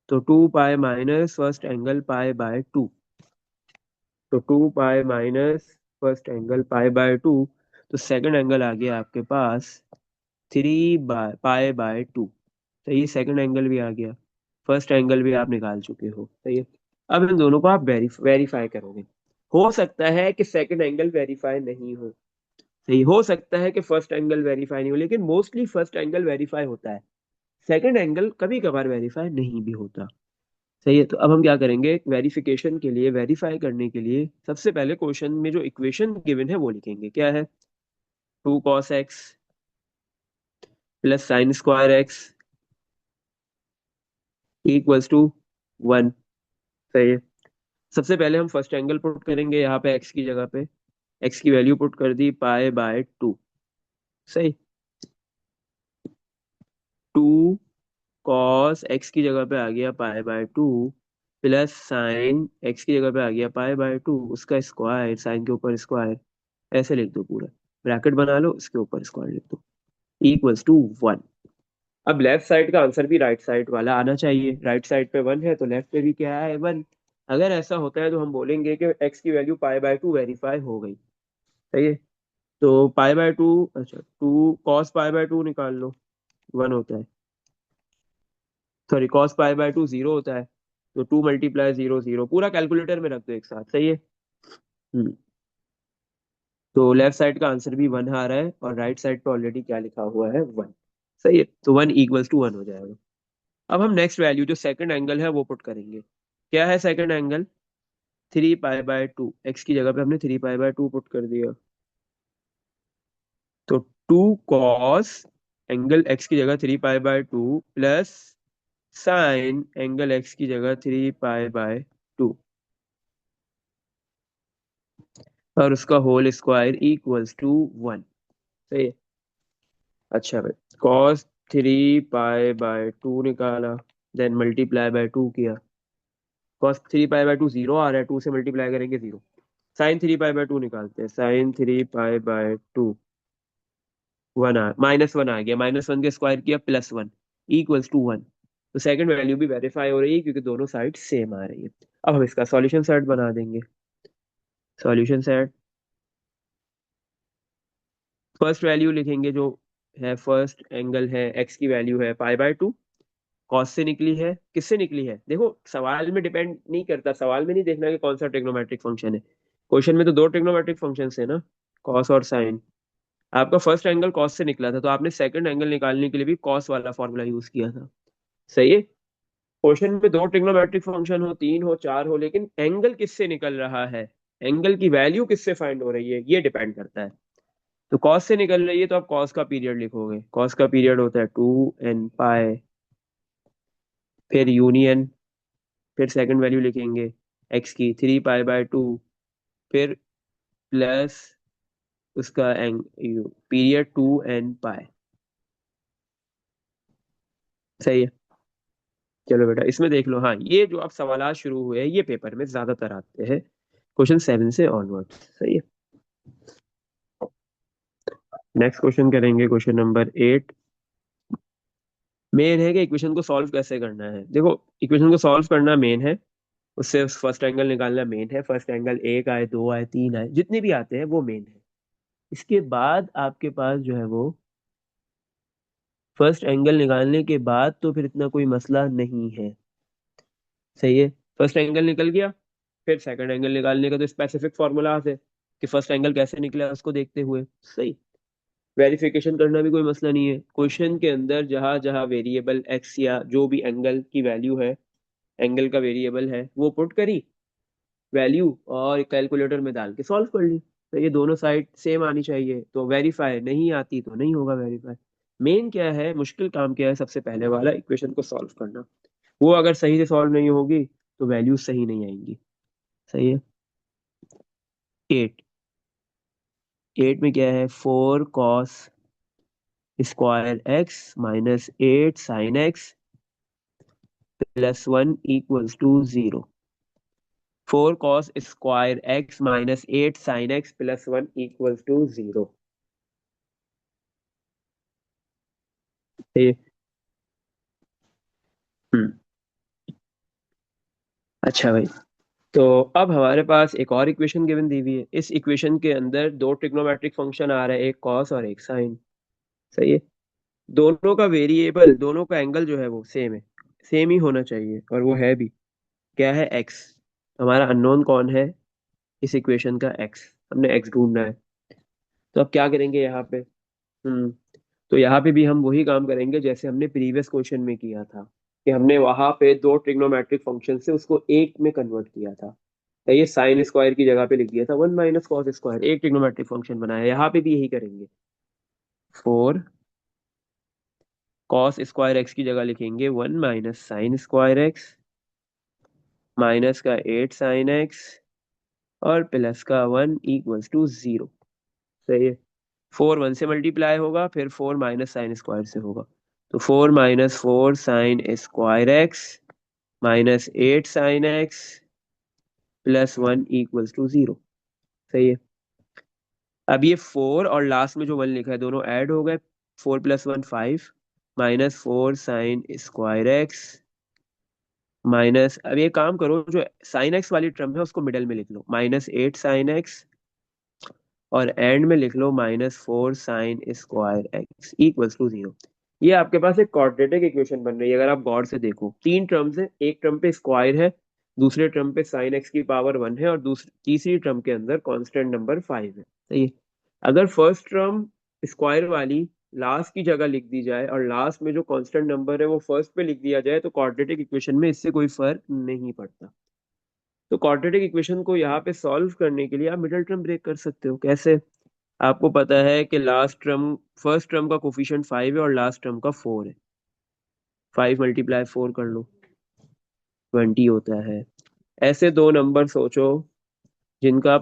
तो 2 पाई माइनस फर्स्ट एंगल π/2, तो 2 पाई माइनस फर्स्ट एंगल π/2, तो सेकंड एंगल आ गया आपके पास 3 π/2। सही है, सेकंड एंगल भी आ गया, फर्स्ट एंगल भी आप निकाल चुके हो। सही है। अब इन दोनों को आप वेरीफाई करोगे। हो सकता है कि सेकंड एंगल वेरीफाई नहीं हो, सही, हो सकता है कि फर्स्ट एंगल वेरीफाई नहीं हो, लेकिन मोस्टली फर्स्ट एंगल वेरीफाई होता है, सेकंड एंगल कभी कभार वेरीफाई नहीं भी होता। सही है। तो अब हम क्या करेंगे, वेरिफिकेशन के लिए, वेरीफाई करने के लिए सबसे पहले क्वेश्चन में जो इक्वेशन गिवन है वो लिखेंगे, क्या है, 2 cos x plus sine square x equals to 1। सही है। सबसे पहले हम फर्स्ट एंगल पुट करेंगे, यहाँ पे x की जगह पे x की वैल्यू पुट कर दी π/2। सही, 2 cos x की जगह पे आ गया π/2 प्लस साइन x की जगह पे आ गया π/2, उसका स्क्वायर, साइन के ऊपर स्क्वायर, ऐसे लिख दो पूरा, ब्रैकेट बना लो, इसके ऊपर स्क्वायर लिख दो, इक्वल्स टू 1। अब लेफ्ट साइड का आंसर भी राइट साइड वाला आना चाहिए, राइट साइड पे 1 है तो लेफ्ट पे भी क्या है, 1। अगर ऐसा होता है तो हम बोलेंगे कि x की वैल्यू π/2 वेरीफाई हो गई। सही है। तो π/2, अच्छा, 2 cos π/2 निकाल लो, 1 होता है, सॉरी, cos π/2 0 होता है, तो 2 × 0 0, पूरा कैलकुलेटर में रख दो एक साथ, सही है। हम्म तो लेफ्ट साइड का आंसर भी 1 आ रहा है और राइट साइड पे ऑलरेडी क्या लिखा हुआ है, 1। सही है, तो 1 = 1 हो जाएगा। अब हम नेक्स्ट वैल्यू जो सेकंड एंगल है वो पुट करेंगे। क्या है सेकंड एंगल? 3π/2, एक्स की जगह पे हमने 3π/2 पुट कर दिया। तो 2 cos एंगल एक्स की जगह 3π/2 प्लस साइन एंगल एक्स की जगह 3π/2 और उसका होल स्क्वायर इक्वल्स टू 1। सही है। अच्छा भाई, cos 3π/2 निकाला, देन मल्टीप्लाई बाय 2 किया। cos 3π/2 0 आ रहा है, 2 से मल्टीप्लाई करेंगे 0। साइन 3π/2 निकालते हैं, साइन 3π/2 -1 आ गया, -1 के स्क्वायर किया +1 इक्वल्स टू 1। तो सेकंड वैल्यू भी वेरीफाई हो रही है क्योंकि दोनों साइड सेम आ रही है। अब हम इसका सॉल्यूशन सेट बना देंगे। सॉल्यूशन सेट, फर्स्ट वैल्यू लिखेंगे जो है, फर्स्ट एंगल है एक्स की वैल्यू है π/2, कॉस से निकली है, किससे निकली है देखो, सवाल में डिपेंड नहीं करता, सवाल में नहीं देखना कि कौन सा ट्रिग्नोमेट्रिक फंक्शन है। क्वेश्चन में तो दो ट्रिग्नोमेट्रिक फंक्शन है ना, कॉस और साइन। आपका फर्स्ट एंगल कॉस से निकला था तो आपने सेकंड एंगल निकालने के लिए भी कॉस वाला फॉर्मूला यूज किया था। सही है। क्वेश्चन में दो ट्रिग्नोमेट्रिक फंक्शन हो, तीन हो, चार हो, लेकिन एंगल किससे निकल रहा है, एंगल की वैल्यू किससे फाइंड हो रही है, ये डिपेंड करता है। तो कॉस से निकल रही है तो आप कॉस का पीरियड लिखोगे, कॉस का पीरियड होता है 2nπ, फिर यूनियन, फिर सेकंड वैल्यू लिखेंगे एक्स की 3π/2, फिर प्लस उसका पीरियड 2nπ। सही है। चलो बेटा इसमें देख लो, हाँ ये जो आप सवाल शुरू हुए हैं ये पेपर में ज्यादातर आते हैं, क्वेश्चन 7 से ऑनवर्ड। सही है। नेक्स्ट क्वेश्चन करेंगे, क्वेश्चन नंबर 8। मेन है कि इक्वेशन को सॉल्व कैसे करना है। देखो, इक्वेशन को सॉल्व करना मेन है, उससे फर्स्ट एंगल निकालना मेन है। फर्स्ट एंगल 1 आए, 2 आए, 3 आए, जितने भी आते हैं वो मेन है। इसके बाद आपके पास जो है वो फर्स्ट एंगल निकालने के बाद तो फिर इतना कोई मसला नहीं है। सही है। फर्स्ट एंगल निकल गया, फिर सेकंड एंगल निकालने का तो स्पेसिफिक फॉर्मूला है कि फर्स्ट एंगल कैसे निकला उसको देखते हुए। सही। वेरिफिकेशन करना भी कोई मसला नहीं है। क्वेश्चन के अंदर जहां जहां वेरिएबल एक्स या जो भी एंगल की वैल्यू है, एंगल का वेरिएबल है, वो पुट करी वैल्यू और कैलकुलेटर में डाल के सॉल्व कर ली। तो ये दोनों साइड सेम आनी चाहिए, तो वेरीफाई नहीं आती तो नहीं होगा वेरीफाई। मेन क्या है, मुश्किल काम क्या है, सबसे पहले वाला इक्वेशन को सॉल्व करना। वो अगर सही से सॉल्व नहीं होगी तो वैल्यू सही नहीं आएंगी। सही है। 8, 8 में क्या है, 4 cos² x - 8 sin x +1 = 0। 4 cos² x - 8 sin x +1 = 0। हम्म अच्छा भाई, तो अब हमारे पास एक और इक्वेशन गिवन दी हुई है। इस इक्वेशन के अंदर दो ट्रिग्नोमेट्रिक फंक्शन आ रहे हैं, एक कॉस और एक साइन। सही है। दोनों का वेरिएबल, दोनों का एंगल जो है वो सेम है, सेम ही होना चाहिए, और वो है भी। क्या है, एक्स। हमारा अननोन कौन है इस इक्वेशन का, एक्स। हमने एक्स ढूंढना है। तो अब क्या करेंगे यहाँ पे, हम्म तो यहाँ पे भी हम वही काम करेंगे जैसे हमने प्रीवियस क्वेश्चन में किया था, कि हमने वहां पे दो ट्रिग्नोमेट्रिक फंक्शन से उसको एक में कन्वर्ट किया था। तो ये साइन स्क्वायर की जगह पे लिख दिया था 1 - cos², एक ट्रिग्नोमेट्रिक फंक्शन बनाया। यहाँ पे भी यही करेंगे, 4 cos² x की जगह लिखेंगे 1 - sin²x, माइनस का 8 sin x और प्लस का 1 = 0। सही है। 4 1 से मल्टीप्लाई होगा, फिर 4 - sin² से होगा। तो 4 - 4 sin² x -8 sin x +1 = 0। सही है। अब ये 4 और लास्ट में जो 1 लिखा है दोनों ऐड हो गए, 4 + 1 5 -4 sin²x माइनस, अब ये काम करो, जो साइन एक्स वाली टर्म है उसको मिडल में लिख लो, -8 sin x, और एंड में लिख लो -4 sin²x = 0। ये आपके पास एक क्वाड्रेटिक इक्वेशन बन रही है। अगर आप गौर से देखो, तीन टर्म्स है, एक टर्म पे स्क्वायर है, दूसरे टर्म पे साइन एक्स की पावर 1 है, और दूसरी तीसरी टर्म के अंदर कांस्टेंट नंबर 5 है। सही है। अगर फर्स्ट टर्म स्क्वायर वाली लास्ट की जगह लिख दी जाए और लास्ट में जो कांस्टेंट नंबर है वो फर्स्ट पे लिख दिया जाए, तो क्वाड्रेटिक इक्वेशन में इससे कोई फर्क नहीं पड़ता। तो क्वाड्रेटिक इक्वेशन को यहाँ पे सॉल्व करने के लिए आप मिडिल टर्म ब्रेक कर सकते हो। कैसे? आपको पता है कि लास्ट टर्म फर्स्ट टर्म का कोफिशिएंट 5 है और लास्ट टर्म का 4 है। 5 × 4 कर लो, 20 होता है। ऐसे दो नंबर सोचो जिनका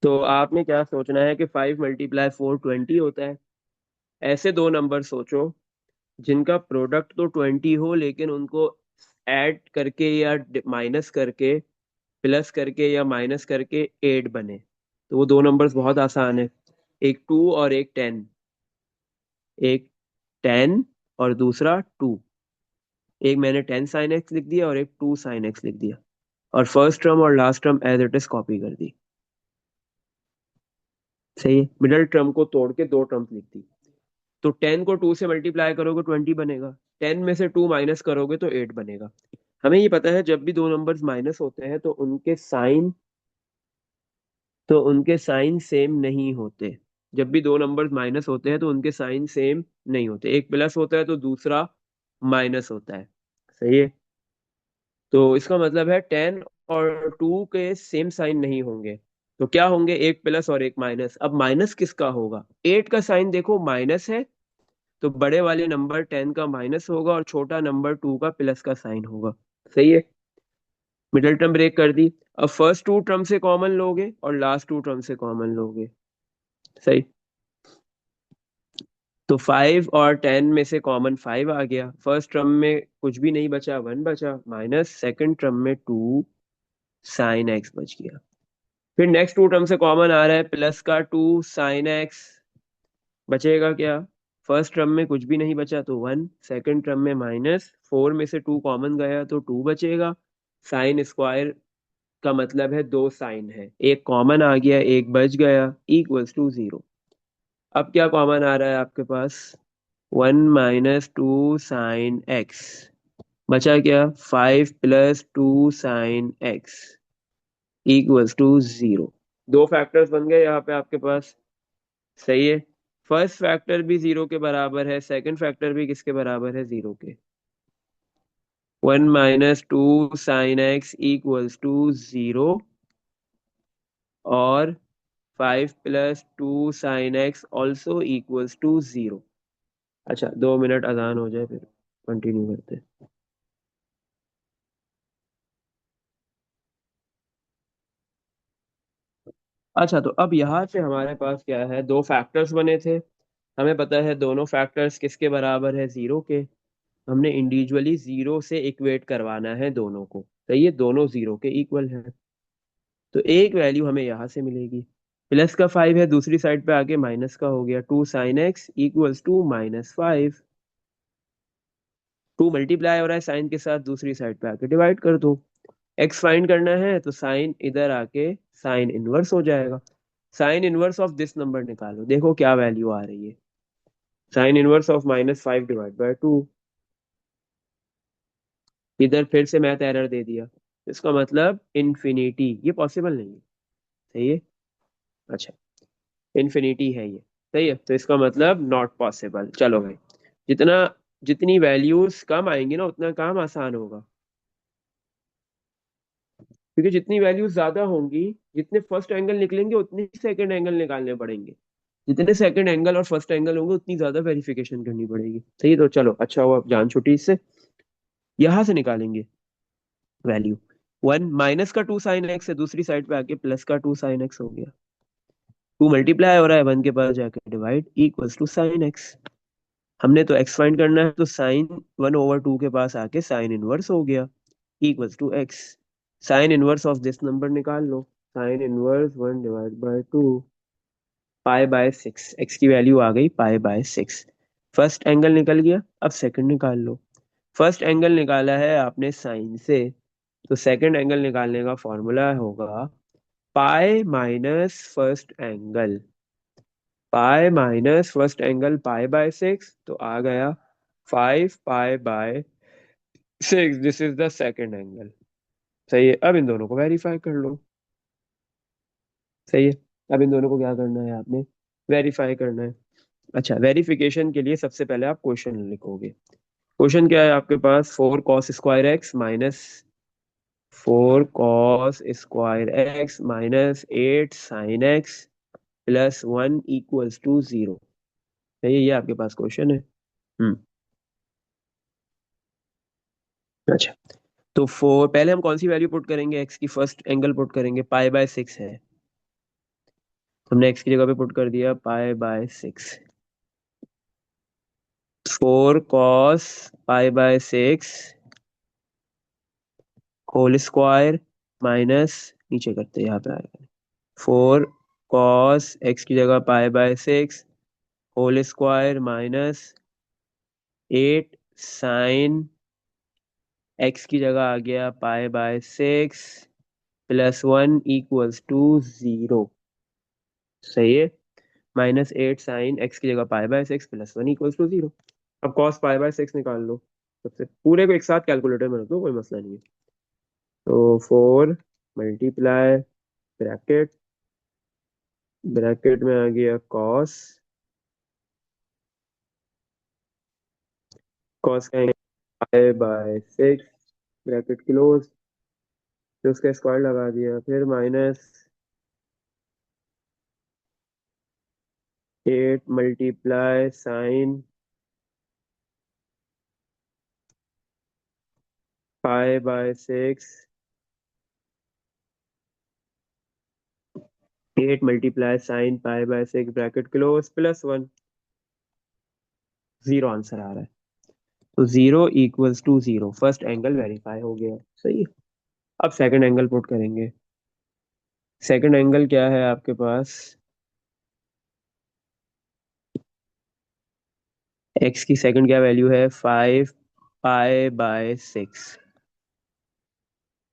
तो आपने क्या सोचना है कि 5 × 4 20 होता है। ऐसे दो नंबर सोचो जिनका प्रोडक्ट तो 20 हो, लेकिन उनको ऐड करके या माइनस करके, प्लस करके या माइनस करके 8 बने। तो वो दो नंबर्स बहुत आसान है, एक 2 और एक 10। एक 10 और दूसरा 2। एक मैंने 10 sin x लिख दिया और एक 2 sin x लिख दिया, और फर्स्ट टर्म और last term as it is copy कर दी। सही है। मिडल टर्म को तोड़ के दो टर्म्स लिख दी। तो 10 को 2 से मल्टीप्लाई करोगे 20 बनेगा, 10 में से 2 माइनस करोगे तो 8 बनेगा। हमें ये पता है जब भी दो नंबर्स माइनस होते हैं तो उनके साइन सेम नहीं होते। जब भी दो नंबर्स माइनस होते हैं तो उनके साइन सेम नहीं होते। एक प्लस होता है तो दूसरा माइनस होता है। सही है। तो इसका मतलब है 10 और 2 के सेम साइन नहीं होंगे। तो क्या होंगे? एक प्लस और एक माइनस। अब माइनस किसका होगा? 8 का साइन देखो माइनस है, तो बड़े वाले नंबर 10 का माइनस होगा और छोटा नंबर 2 का प्लस का साइन होगा। सही है। मिडिल टर्म ब्रेक कर दी। अब फर्स्ट टू टर्म से कॉमन लोगे और लास्ट टू टर्म से कॉमन लोगे। सही। तो 5 और 10 में से कॉमन 5 आ गया, फर्स्ट टर्म में कुछ भी नहीं बचा, 1 बचा, माइनस सेकंड टर्म में 2 sin x बच गया। फिर नेक्स्ट टू टर्म से कॉमन आ रहा है, प्लस का 2 sin x, बचेगा क्या? फर्स्ट टर्म में कुछ भी नहीं बचा तो 1, सेकंड टर्म में माइनस 4 में से 2 कॉमन गया तो 2 बचेगा। साइन स्क्वायर का मतलब है दो साइन है, एक कॉमन आ गया एक बच गया, इक्वल्स टू 0। अब क्या कॉमन आ रहा है आपके पास? 1 - 2 sin x। बचा क्या? 5 + 2 sin x इक्वल्स टू 0। दो फैक्टर्स बन गए यहाँ पे आपके पास। सही है। फर्स्ट फैक्टर भी 0 के बराबर है, सेकंड फैक्टर भी किसके बराबर है? 0 के। 1 - 2 sin x इक्वल्स टू 0, और 5 + 2 sin x also equals to 0। अच्छा, 2 मिनट अजान हो जाए फिर कंटिन्यू करते हैं। अच्छा, तो अब यहाँ से हमारे पास क्या है? दो फैक्टर्स बने थे। हमें पता है दोनों फैक्टर्स किसके बराबर है? 0 के। हमने इंडिविजुअली 0 से इक्वेट करवाना है दोनों को, तो ये दोनों 0 के इक्वल है। तो एक वैल्यू हमें यहाँ से मिलेगी। प्लस का 5 है, दूसरी साइड पे आके माइनस का हो गया, 2 sin x equals to -5। 2 multiply हो रहा है साइन के साथ, दूसरी साइड पे आके डिवाइड कर दो। एक्स फाइंड करना है तो साइन इधर आके साइन इनवर्स हो जाएगा। Sign inverse of this number निकालो, देखो क्या वैल्यू आ रही है। Sign inverse of -5/2। इधर फिर से मैथ एरर दे दिया, इसका मतलब इन्फिनिटी, ये पॉसिबल नहीं है। सही है। अच्छा, इन्फिनिटी है ये। सही है, तो इसका मतलब नॉट पॉसिबल। चलो भाई, जितना जितनी वैल्यूज कम आएंगी ना उतना काम आसान होगा, क्योंकि जितनी वैल्यूज ज्यादा होंगी, जितने फर्स्ट एंगल निकलेंगे उतने सेकंड एंगल निकालने पड़ेंगे। जितने सेकंड एंगल और फर्स्ट एंगल होंगे उतनी ज्यादा वेरिफिकेशन करनी पड़ेगी। सही है, तो चलो अच्छा हुआ जान छुट्टी इससे। यहां से निकालेंगे वैल्यू। 1 माइनस का 2 sin x है, दूसरी साइड पे आके प्लस का 2 sin x हो गया। 2 मल्टीप्लाई हो रहा है 1 के पास जाके divide, equals to sin x। हमने तो x फाइंड करना है, तो sin 1/2 के पास आके साइन इनवर्स हो गया, equals to x। Sine inverse of this number निकाल लो, साइन इनवर्स 1/2। π/6, एक्स की वैल्यू आ गई π/6। फर्स्ट एंगल निकल गया, अब सेकंड निकाल लो। फर्स्ट एंगल निकाला है आपने साइन से, तो सेकंड एंगल निकालने का फॉर्मूला होगा pi minus first angle. Pi minus first angle π/6, तो आ गया 5π/6। This is the second angle. सही है, अब इन दोनों को वेरीफाई कर लो। सही है, अब इन दोनों को क्या करना है आपने, वेरीफाई करना है। अच्छा, वेरिफिकेशन के लिए सबसे पहले आप क्वेश्चन लिखोगे। क्वेश्चन क्या है आपके पास, 4 cos² x minus 4 cos² x minus 8 sin x plus 1 = 0। सही है, ये आपके पास क्वेश्चन है। अच्छा, तो फोर पहले हम कौन सी वैल्यू पुट करेंगे, एक्स की फर्स्ट एंगल पुट करेंगे, π/6 है। हमने एक्स की जगह पे पुट कर दिया π/6। 4 cos π/6 होल स्क्वायर माइनस, नीचे करते हैं यहाँ पे आएगा 4 cos x की जगह π/6 whole square minus 8 sin x की जगह आ गया π/6 प्लस 1 = 0। सही है, -8 sin x की जगह π/6 प्लस 1 = 0। अब cos π/6 निकाल लो, सबसे पूरे को एक साथ कैलकुलेटर में रख दो, कोई मसला नहीं है। तो 4 मल्टीप्लाई ब्रैकेट, ब्रैकेट में आ गया cos, cos का π/6 ब्रैकेट क्लोज, फिर उसका स्क्वायर लगा दिया, फिर -8 multiply sine π/6, 8 multiply sine π/6 bracket close plus 1। 0 answer आ रहा है, तो 0 = 0। फर्स्ट एंगल वेरीफाई हो गया। सही है, अब सेकंड एंगल पुट करेंगे। सेकंड एंगल क्या है आपके पास, एक्स की सेकंड क्या वैल्यू है, 5π/6।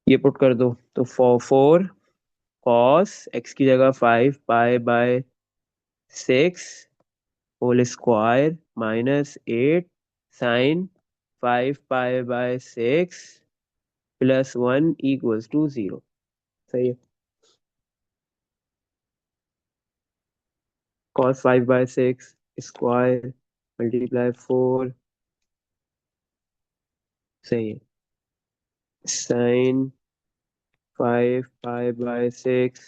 ये पुट कर दो, तो 4 cos x की जगह 5π/6 whole square minus 8 sin 5π/6 plus 1 = 0। सही है, cos 5/6 स्क्वायर मल्टीप्लाई 4। सही है, साइन 5π/6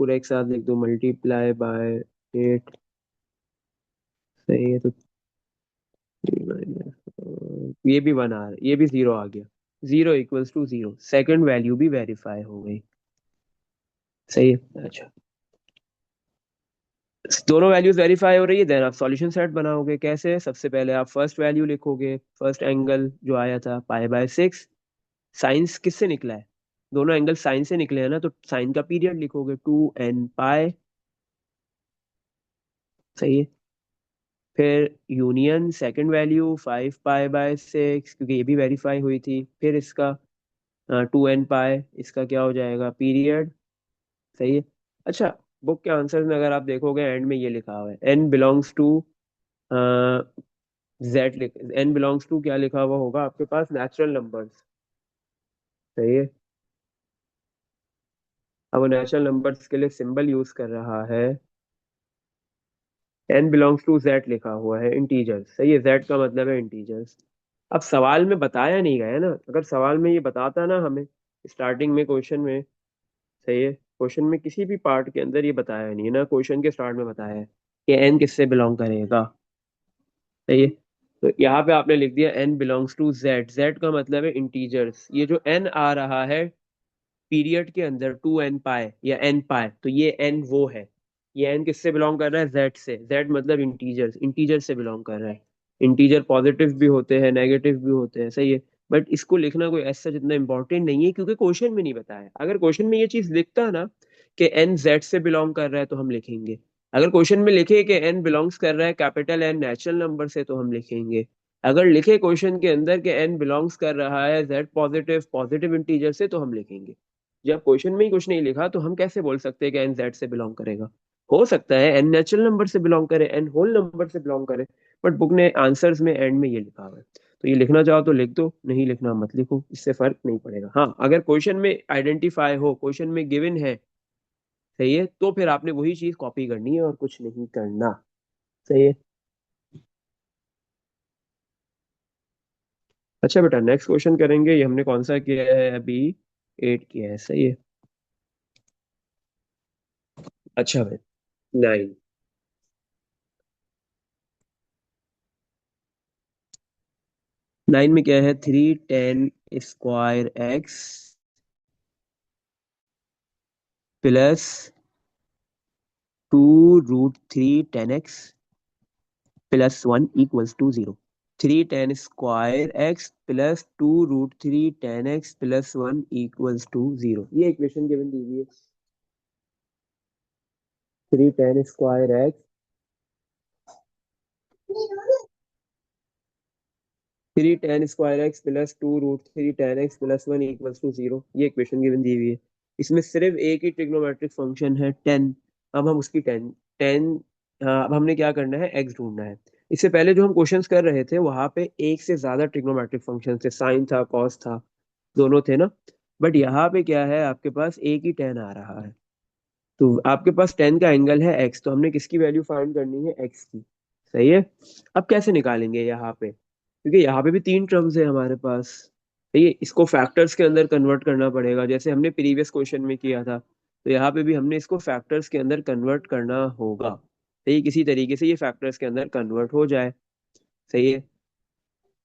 पूरा एक साथ लिख दो, मल्टीप्लाई बाय 8। सही है, तो ये भी 1 आ रहा है, ये भी 0 आ गया। 0 = 0, सेकंड वैल्यू भी वेरीफाई हो गई। सही है। अच्छा, दोनों वैल्यूज वेरीफाई हो रही है, देन आप सॉल्यूशन सेट बनाओगे। कैसे, सबसे पहले आप फर्स्ट वैल्यू लिखोगे, फर्स्ट एंगल जो आया था π/6। साइंस किससे निकला है, दोनों एंगल साइन से निकले हैं ना, तो साइन का पीरियड लिखोगे 2nπ। सही है, फिर यूनियन सेकंड वैल्यू 5π/6, क्योंकि ये भी वेरीफाई हुई थी, फिर इसका 2nπ, इसका क्या हो जाएगा, पीरियड। सही है। अच्छा, बुक के आंसर में अगर आप देखोगे एंड में ये लिखा हुआ है n belongs to z, n belongs to क्या लिखा हुआ होगा आपके पास, नेचुरल नंबर्स। सही है, अब वो नेचुरल नंबर्स के लिए सिंबल यूज कर रहा है, n बिलोंग्स टू z लिखा हुआ है, इंटीजर्स। सही है, z का मतलब है इंटीजर्स। अब सवाल में बताया नहीं गया ना, अगर सवाल में ये बताता ना हमें स्टार्टिंग में क्वेश्चन में। सही है, क्वेश्चन में किसी भी पार्ट के अंदर ये बताया नहीं है ना, क्वेश्चन के स्टार्ट में बताया है कि n किससे बिलोंग करेगा। सही है, तो यहाँ पे आपने लिख दिया n belongs to z। z का मतलब है इंटीजर्स, ये जो n आ रहा है पीरियड के अंदर 2nπ या nπ, तो ये n वो है, ये n किससे बिलोंग कर रहा है, z से। z मतलब इंटीजर्स, इंटीजर से बिलोंग कर रहा है। इंटीजर पॉजिटिव भी होते हैं, नेगेटिव भी होते हैं। सही है, बट इसको लिखना कोई ऐसा जितना इंपॉर्टेंट नहीं है, क्योंकि क्वेश्चन में नहीं बताया। अगर क्वेश्चन में ये चीज लिखता ना कि n z से बिलोंग कर रहा है, तो हम लिखेंगे। अगर क्वेश्चन में लिखे कि n बिलोंग्स कर रहा है कैपिटल N नेचुरल नंबर से तो हम लिखेंगे। अगर लिखे क्वेश्चन के अंदर कि n बिलोंग्स कर रहा है z पॉजिटिव पॉजिटिव इंटीजर से तो हम लिखेंगे। जब क्वेश्चन में ही कुछ नहीं लिखा तो हम कैसे बोल सकते हैं कि n z से बिलोंग करेगा। हो सकता है n नेचुरल नंबर से बिलोंग करे, n होल नंबर से बिलोंग करे, बट बुक ने आंसर्स में एंड में ये लिखा हुआ है। तो ये लिखना चाहो तो लिख दो, नहीं लिखना मत लिखो, इससे फर्क नहीं पड़ेगा। हाँ, अगर क्वेश्चन में आइडेंटिफाई हो, क्वेश्चन में गिवन है, सही है, तो फिर आपने वही चीज कॉपी करनी है और कुछ नहीं करना। सही है। अच्छा बेटा, नेक्स्ट क्वेश्चन करेंगे। ये हमने कौन सा किया है अभी? 8 किया है, सही है। अच्छा भाई, 9। 9 में क्या है? 3 tan² x plus 2√3 tan x plus 1 equals to 0। 3 tan² x plus 2√3 tan x plus 1 equals to 0, ये इक्वेशन गिवन दी हुई है। 3 tan² x 3 tan² x plus 2√3 tan x plus 1 equals to 0, ये इक्वेशन गिवन दी हुई है। इसमें सिर्फ एक ही trigonometric function है 10। अब हम उसकी 10 10, हाँ, अब हमने क्या करना है? x ढूंढना है। इससे पहले जो हम क्वेश्चंस कर रहे थे वहां पे एक से ज्यादा ट्रिग्नोमेट्रिक फंक्शन थे, साइन था, कॉस था, दोनों थे ना। बट यहाँ पे क्या है? आपके पास एक ही 10 आ रहा है। तो आपके पास 10 का एंगल है x, तो हमने किसकी वैल्यू फाइंड करनी है? x की। सही है। अब कैसे निकालेंगे यहाँ पे? क्योंकि यहाँ पे भी 3 टर्म्स है हमारे पास। सही है, इसको फैक्टर्स के अंदर कन्वर्ट करना पड़ेगा, जैसे हमने प्रीवियस क्वेश्चन में किया था। तो यहाँ पे भी हमने इसको फैक्टर्स के अंदर कन्वर्ट करना होगा। सही, किसी तरीके से ये फैक्टर्स के अंदर कन्वर्ट हो जाए। सही है।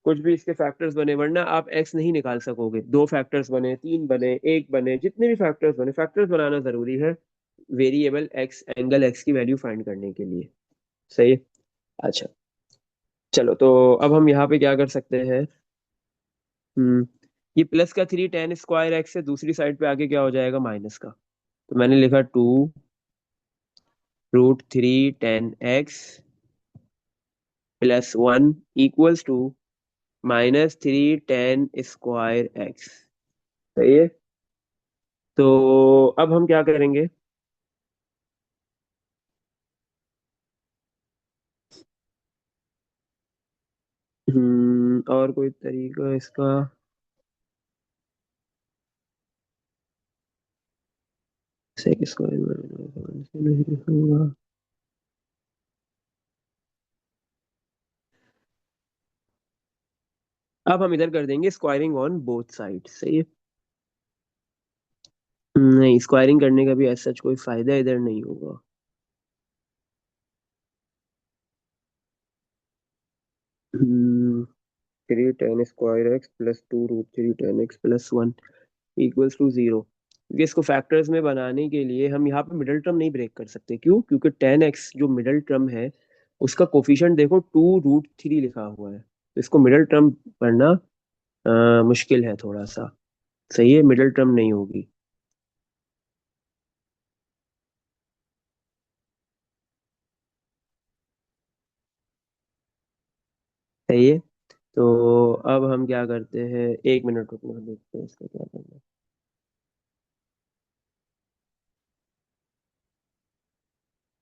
कुछ भी इसके फैक्टर्स बने, वरना आप एक्स नहीं निकाल सकोगे। 2 फैक्टर्स बने, 3 बने, 1 बने, जितने भी फैक्टर्स बने, फैक्टर्स बनाना जरूरी है वेरिएबल एक्स, एंगल एक्स की वैल्यू फाइंड करने के लिए। सही है। अच्छा, चलो तो अब हम यहाँ पे क्या कर सकते हैं? हम्म ये प्लस का 3 tan² x है, दूसरी साइड पे आके क्या हो जाएगा? माइनस का। तो मैंने लिखा 2√3 tan x plus 1 equals to -3 tan²x। सही है। तो अब हम क्या करेंगे? और कोई तरीका इसका? सेक स्क्वायर में से नहीं होगा। अब हम इधर कर देंगे स्क्वायरिंग ऑन बोथ साइड। सही है। नहीं, स्क्वायरिंग करने का भी ऐसा कोई फायदा इधर नहीं होगा। 3 tan² x plus 2√3 tan x plus 1 equals to 0। क्योंकि इसको फैक्टर्स में बनाने के लिए हम यहाँ पे मिडिल टर्म नहीं ब्रेक कर सकते। क्यों? क्योंकि 10x जो मिडिल टर्म है उसका कोफिशिएंट देखो 2√3 लिखा हुआ है, तो इसको मिडिल टर्म पढ़ना मुश्किल है थोड़ा सा। सही है, मिडिल टर्म नहीं होगी। सही है। तो अब हम क्या करते हैं? 1 मिनट रुकना, देखते हैं इसका क्या करना है।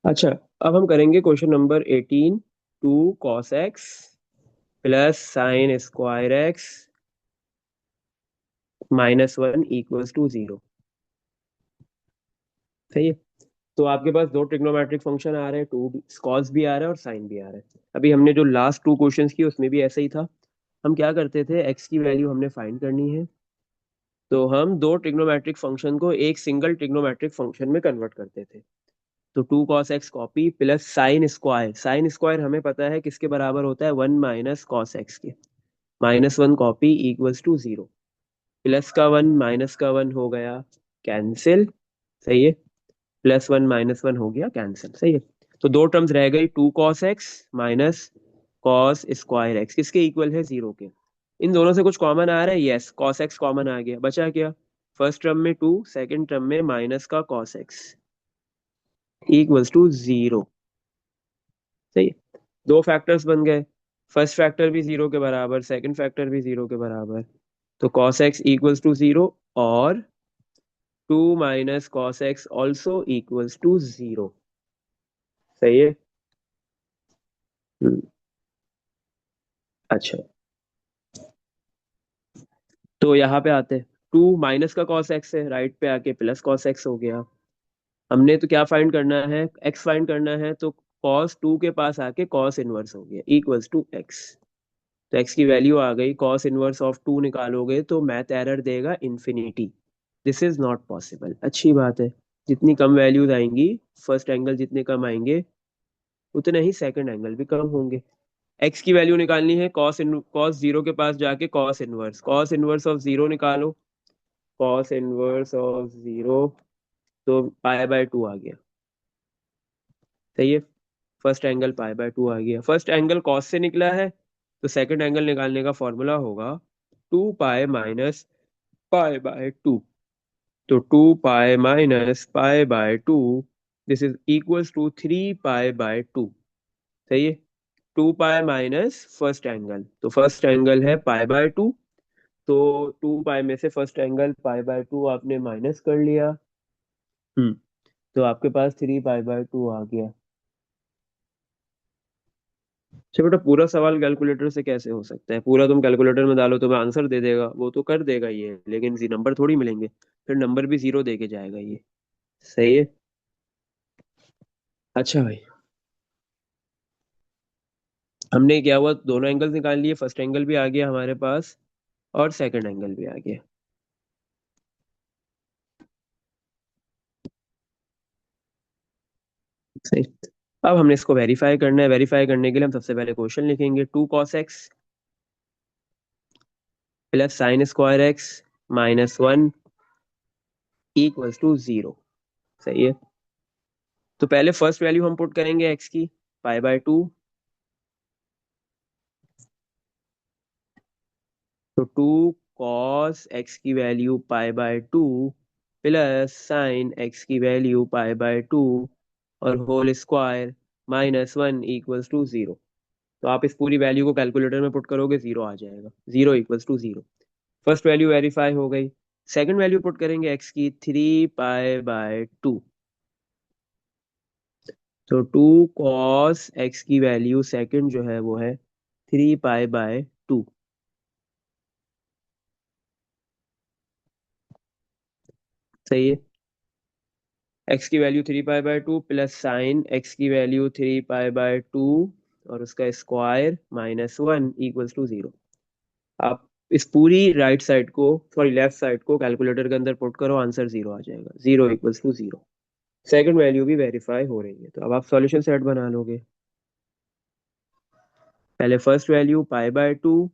अच्छा, अब हम करेंगे question number 18। 2 cos x plus sin² x -1 equals to 0। सही है। तो आपके पास दो ट्रिग्नोमेट्रिक फंक्शन आ रहे हैं, 2 cos भी आ रहा है और साइन भी आ रहा है। अभी हमने जो लास्ट 2 क्वेश्चंस किए उसमें भी ऐसा ही था। हम क्या करते थे? एक्स की वैल्यू हमने फाइंड करनी है, तो हम दो ट्रिग्नोमेट्रिक फंक्शन को एक सिंगल ट्रिग्नोमेट्रिक फंक्शन में कन्वर्ट करते थे। तो 2 cos x copy plus sine square हमें पता है किसके बराबर होता है? 1 - cos x के। -1 कॉपी इक्वल्स टू 0। प्लस का 1 माइनस का 1 हो गया कैंसिल। सही है। +1 - 1 हो गया कैंसिल। सही है। तो दो टर्म्स रह गई, 2 cos x minus cos² x, किसके इक्वल है? 0 के। इन दोनों से कुछ कॉमन आ रहा है? यस, cos x कॉमन आ गया। बचा क्या? फर्स्ट टर्म में 2, सेकंड टर्म में माइनस का cos x इक्वल्स टू 0। सही है। दो फैक्टर्स बन गए, फर्स्ट फैक्टर भी जीरो के बराबर, सेकंड फैक्टर भी जीरो के बराबर। तो cos x equals to zero, और 2 - cos x also equals to zero. सही है। हम्म, अच्छा, तो यहाँ पे आते हैं। टू माइनस का cos x है, राइट पे आके प्लस cos x हो गया। हमने तो क्या फाइंड करना है, x फाइंड करना है, तो cos 2 के पास आके cos इनवर्स हो गया इक्वल्स टू x। तो x की वैल्यू आ गई, cos इनवर्स ऑफ 2 निकालोगे तो मैथ एरर देगा infinity. This is not possible. अच्छी बात है, जितनी कम वैल्यूज आएंगी, फर्स्ट एंगल जितने कम आएंगे, उतने ही सेकंड एंगल भी कम होंगे। x की वैल्यू निकालनी है, cos जीरो के पास जाके cos इनवर्स ऑफ जीरो निकालो। cos इनवर्स ऑफ जीरो, तो पाई/2 आ गया। सही है। फर्स्ट एंगल पाई/2 आ गया। फर्स्ट एंगल cos से निकला है, तो सेकंड एंगल निकालने का फॉर्मूला होगा 2 पाई - पाई/2। तो 2 पाई - पाई/2, दिस इज इक्वल्स टू 3 पाई/2। सही है। 2 पाई माइनस फर्स्ट एंगल, तो फर्स्ट एंगल है पाई/2, तो 2 पाई में से फर्स्ट एंगल पाई/2 आपने माइनस कर लिया। हम्म, तो आपके पास 3 पाई/2 आ गया। अच्छा बेटा, पूरा सवाल कैलकुलेटर से कैसे हो सकता है? पूरा तुम कैलकुलेटर में डालो तो मैं आंसर दे देगा, वो तो कर देगा ये, लेकिन नंबर थोड़ी मिलेंगे, फिर नंबर भी जीरो दे के जाएगा ये। सही है। अच्छा भाई, हमने क्या हुआ, दोनों एंगल्स निकाल लिए, फर्स्ट एंगल भी आ गया हमारे पास और सेकंड एंगल भी आ गया। सही। अब हमने इसको वेरीफाई करना है। वेरीफाई करने के लिए हम सबसे पहले क्वेश्चन लिखेंगे, 2 cos x plus sin² x -1 equals to zero. सही है। तो पहले फर्स्ट वैल्यू हम पुट करेंगे x की, पाई/2। तो 2 cos x की वैल्यू पाई/2 प्लस sin x की वैल्यू पाई/2 और whole square -1 equals to zero. तो आप इस पूरी वैल्यू को कैलकुलेटर में पुट करोगे, जीरो आ जाएगा, zero equals to zero. First value verify हो गई। सेकंड वैल्यू पुट करेंगे x की, 3 पाई/2। तो 2 cos x की वैल्यू सेकंड जो है वो है 3 पाई/2। सही है। x की वैल्यू 3 पाई/2 प्लस साइन x की वैल्यू 3 पाई/2 और उसका स्क्वायर -1 इक्वल्स टू जीरो। आप इस पूरी राइट साइड को, सॉरी लेफ्ट साइड को कैलकुलेटर के अंदर पुट करो, आंसर जीरो आ जाएगा, zero equals to zero. Second value भी वेरीफाई हो रही है, तो अब आप सॉल्यूशन सेट बना लोगे। पहले फर्स्ट वैल्यू पाई/2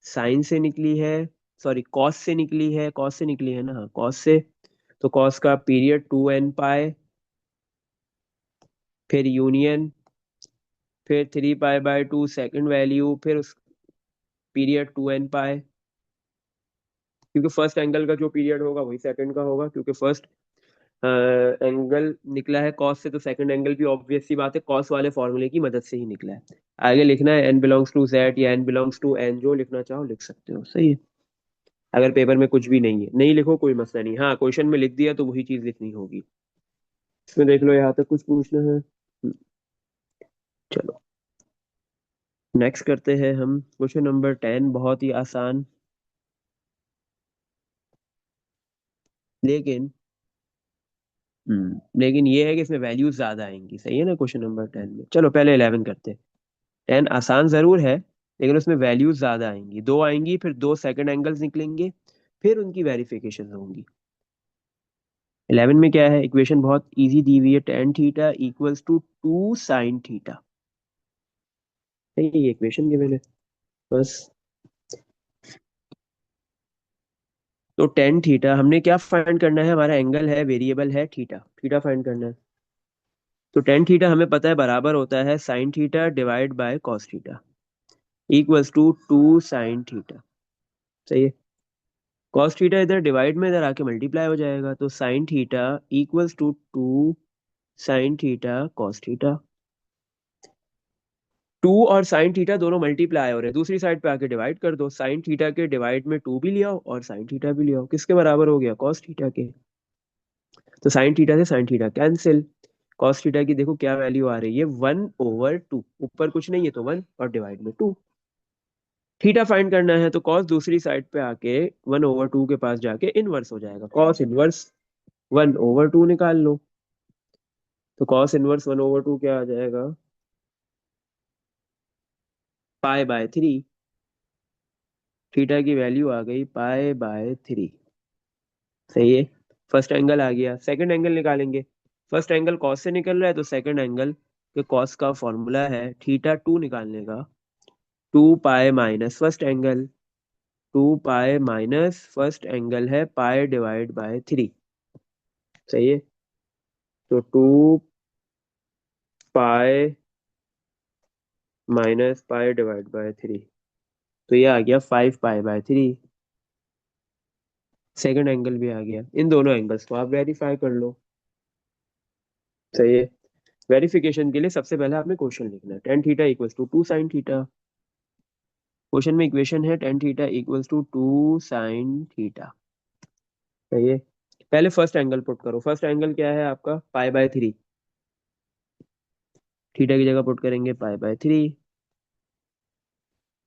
साइन से निकली है, सॉरी कॉस से निकली है, कॉस से निकली है ना, हाँ कॉस से। तो कॉस का पीरियड 2n पाई, फिर यूनियन, फिर 3 पाई/2 सेकंड वैल्यू, फिर उस पीरियड 2n पाई। क्योंकि फर्स्ट एंगल का जो पीरियड होगा वही सेकंड का होगा, क्योंकि फर्स्ट एंगल निकला है कॉस से, तो सेकंड एंगल भी ऑब्वियस सी बात है कॉस वाले फॉर्मूले की मदद से ही निकला है। आगे लिखना है n बिलोंग्स टू z या n बिलोंग्स टू n, जो लिखना चाहो लिख सकते हो। सही है। अगर पेपर में कुछ भी नहीं है, नहीं लिखो कोई मसला नहीं, हाँ क्वेश्चन में लिख दिया तो वही चीज लिखनी होगी। इसमें देख लो, यहाँ तक कुछ पूछना है? चलो नेक्स्ट करते हैं हम क्वेश्चन नंबर 10, बहुत ही आसान, लेकिन लेकिन ये है कि इसमें वैल्यूज ज्यादा आएंगी। सही है ना, क्वेश्चन नंबर 10 में। चलो पहले 11 करते हैं। 10 आसान जरूर है, लेकिन उसमें वैल्यूज ज्यादा आएंगी, दो आएंगी, फिर दो सेकंड एंगल्स निकलेंगे, फिर उनकी वेरिफिकेशन होंगी। 11 में क्या है, इक्वेशन बहुत इजी दी हुई है, tan θ इक्वल्स टू 2 sin θ। ये इक्वेशन गिवन है बस। तो tan θ हमने क्या फाइंड करना है, हमारा एंगल है, वेरिएबल है थीटा, थीटा फाइंड करना है। तो tan θ हमें पता है बराबर होता है sin θ divide by cos θ equals to 2 sin θ। सही है। cos θ इधर डिवाइड में इधर आके मल्टीप्लाई हो जाएगा, तो sin θ equals to 2 sin θ cos θ। Two और साइन थीटा दोनों मल्टीप्लाई हो रहे हैं, दूसरी साइड पे आके डिवाइड कर दो, साइन थीटा के डिवाइड में टू भी लिया और साइन थीटा भी लिया, किसके बराबर हो गया, कॉस थीटा के। तो साइन थीटा से sine theta cancel, cos theta की देखो क्या वैल्यू आ रही है, 1/2, ऊपर कुछ नहीं है तो 1 और डिवाइड में 2। थीटा फाइंड करना है तो कॉस दूसरी साइड पे आके 1/2 के पास जाके इनवर्स हो जाएगा, कॉस इनवर्स 1/2 निकाल लो। तो कॉस इनवर्स 1/2 क्या आ जाएगा, पाई/3। थीटा की वैल्यू आ गई पाई/3। सही है। फर्स्ट एंगल आ गया, सेकंड एंगल निकालेंगे। फर्स्ट एंगल कॉस से निकल रहा है तो सेकंड एंगल के कॉस का फॉर्मूला है थीटा 2 निकालने का, 2 पाई माइनस फर्स्ट एंगल, 2 पाई माइनस फर्स्ट एंगल है पाई/3। सही है। तो 2 पाई माइनस पाई/3, तो ये आ गया 5 पाई/3। सेकंड एंगल भी आ गया, इन दोनों एंगल्स को आप वेरीफाई कर लो। सही है। वेरिफिकेशन के लिए सबसे पहले आपने क्वेश्चन लिखना है, tan theta equals to 2 sine theta. Question में इक्वेशन है tan theta equals to 2 sine theta. सही है। पहले फर्स्ट एंगल पुट करो, फर्स्ट एंगल क्या है आपका, पाई/3। थीटा की जगह पुट करेंगे पाई/3,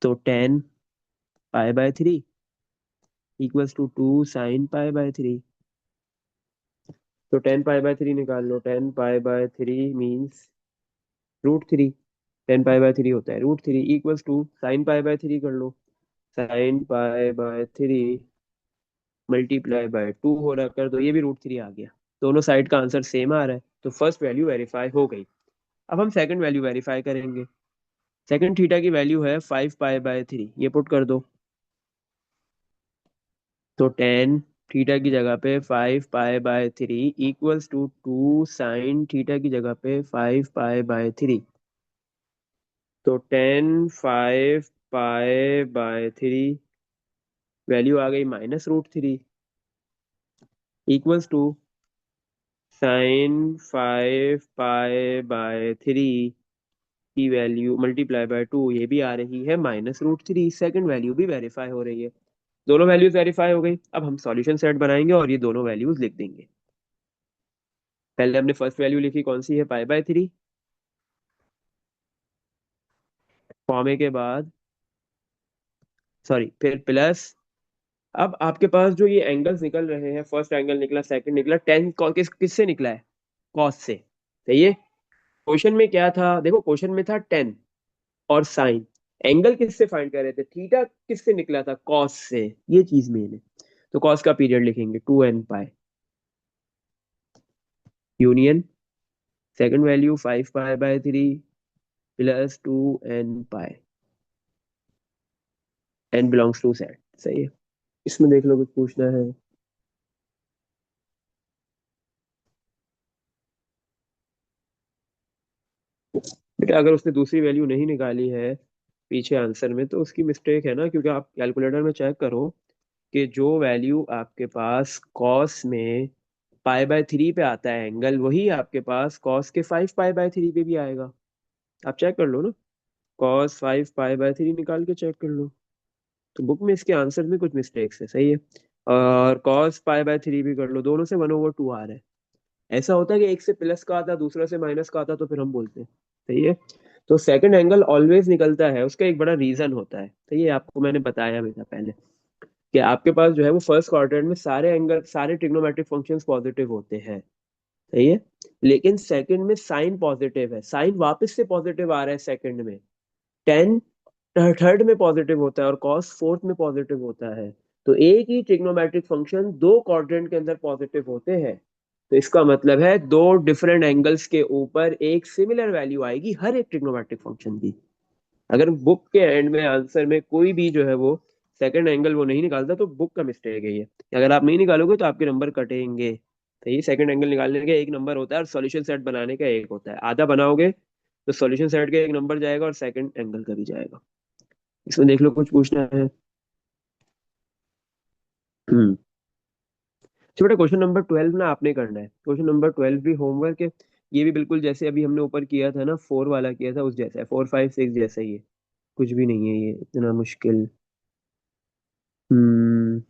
तो 10 पाई/3 इक्वल्स टू 2 साइन पाई/3। तो 10 पाई/3 निकाल लो, 10 पाई/3 मीन्स √3। 10 पाई/3 होता है √3 इक्वल्स टू साइन पाई/3 कर लो, साइन पाई/3 मल्टीप्लाई/2 हो रहा कर दो, ये भी √3 आ गया। दोनों साइड का आंसर सेम आ रहा है, तो फर्स्ट वैल्यू वेरीफाई हो गई। अब हम सेकंड वैल्यू वेरीफाई करेंगे। सेकंड थीटा की वैल्यू है 5 पाई/3, ये पुट कर दो। तो 10 थीटा की जगह पे 5 पाई/3 इक्वल्स टू 2 साइन थीटा की जगह पे 5 पाई/3। तो 10 5 पाई/3 वैल्यू आ गई -√3 इक्वल्स टू sin 5 पाई/3 की वैल्यू मल्टीप्लाई/2, ये भी आ रही है -√3। सेकंड वैल्यू भी वेरीफाई हो रही है, दोनों वैल्यूज वेरीफाई हो गई। अब हम सॉल्यूशन सेट बनाएंगे और ये दोनों वैल्यूज लिख देंगे। पहले हमने फर्स्ट वैल्यू लिखी, कौन सी है, पाई/3, कॉमे के बाद, सॉरी फिर प्लस। अब आपके पास जो ये एंगल्स निकल रहे हैं, फर्स्ट एंगल निकला, सेकंड निकला, टेन किससे निकला है, कॉस से। सही है। क्वेश्चन में क्या था, देखो क्वेश्चन में था 10 और साइन, एंगल किससे फाइंड कर रहे थे, थीटा किससे निकला था, कॉस से, ये चीज मेन है। तो कॉस का पीरियड लिखेंगे 2n pi, union second value 5 पाई/3 plus 2n pi, n belongs to set. सही है। इसमें देख लो कुछ पूछना है। बेटा अगर उसने दूसरी वैल्यू नहीं निकाली है पीछे आंसर में तो उसकी मिस्टेक है ना, क्योंकि आप कैलकुलेटर में चेक करो कि जो वैल्यू आपके पास कॉस में पाई/3 पे आता है एंगल, वही आपके पास कॉस के 5 पाई/3 पे भी आएगा। आप चेक कर लो ना, कॉस 5 पाई/3 निकाल के चेक कर लो। तो बुक में इसके आंसर में कुछ मिस्टेक्स है। सही है। और कॉस पाई/3 भी कर लो, दोनों से 1/2 आ रहा है। ऐसा होता है कि एक से प्लस का आता दूसरा से माइनस का आता तो फिर हम बोलते हैं। सही है। तो सेकंड एंगल ऑलवेज निकलता है, उसका एक बड़ा रीजन होता है। सही है, आपको मैंने बताया बेटा पहले कि आपके पास जो है वो फर्स्ट क्वाड्रेंट में सारे एंगल, सारे ट्रिग्नोमेट्रिक फंक्शंस पॉजिटिव होते हैं। सही है। लेकिन सेकंड में साइन पॉजिटिव है, साइन वापस से पॉजिटिव आ रहा है सेकंड में, टेन थर्ड में पॉजिटिव होता है और कॉस फोर्थ में पॉजिटिव होता है। तो एक ही ट्रिग्नोमेट्रिक फंक्शन दो क्वाड्रेंट के अंदर पॉजिटिव होते हैं। तो इसका मतलब है दो डिफरेंट एंगल्स के ऊपर एक सिमिलर वैल्यू आएगी हर एक ट्रिग्नोमेट्रिक फंक्शन की। अगर बुक के एंड में आंसर में कोई भी जो है वो सेकंड एंगल वो नहीं निकालता तो बुक का मिस्टेक है ये। अगर आप नहीं निकालोगे तो आपके नंबर कटेंगे। तो ये सेकंड एंगल निकालने का एक नंबर होता है और सॉल्यूशन सेट बनाने का एक होता है, आधा बनाओगे तो सॉल्यूशन सेट का एक नंबर जाएगा और सेकंड एंगल का भी जाएगा। इसमें देख लो कुछ पूछना है। तो बेटा क्वेश्चन नंबर 12 ना आपने करना है, क्वेश्चन नंबर 12 भी होमवर्क है। ये भी बिल्कुल जैसे अभी हमने ऊपर किया था ना, 4 वाला किया था, उस जैसा है, 4 5 6 जैसा ही है। कुछ भी नहीं है ये इतना मुश्किल। हम्म।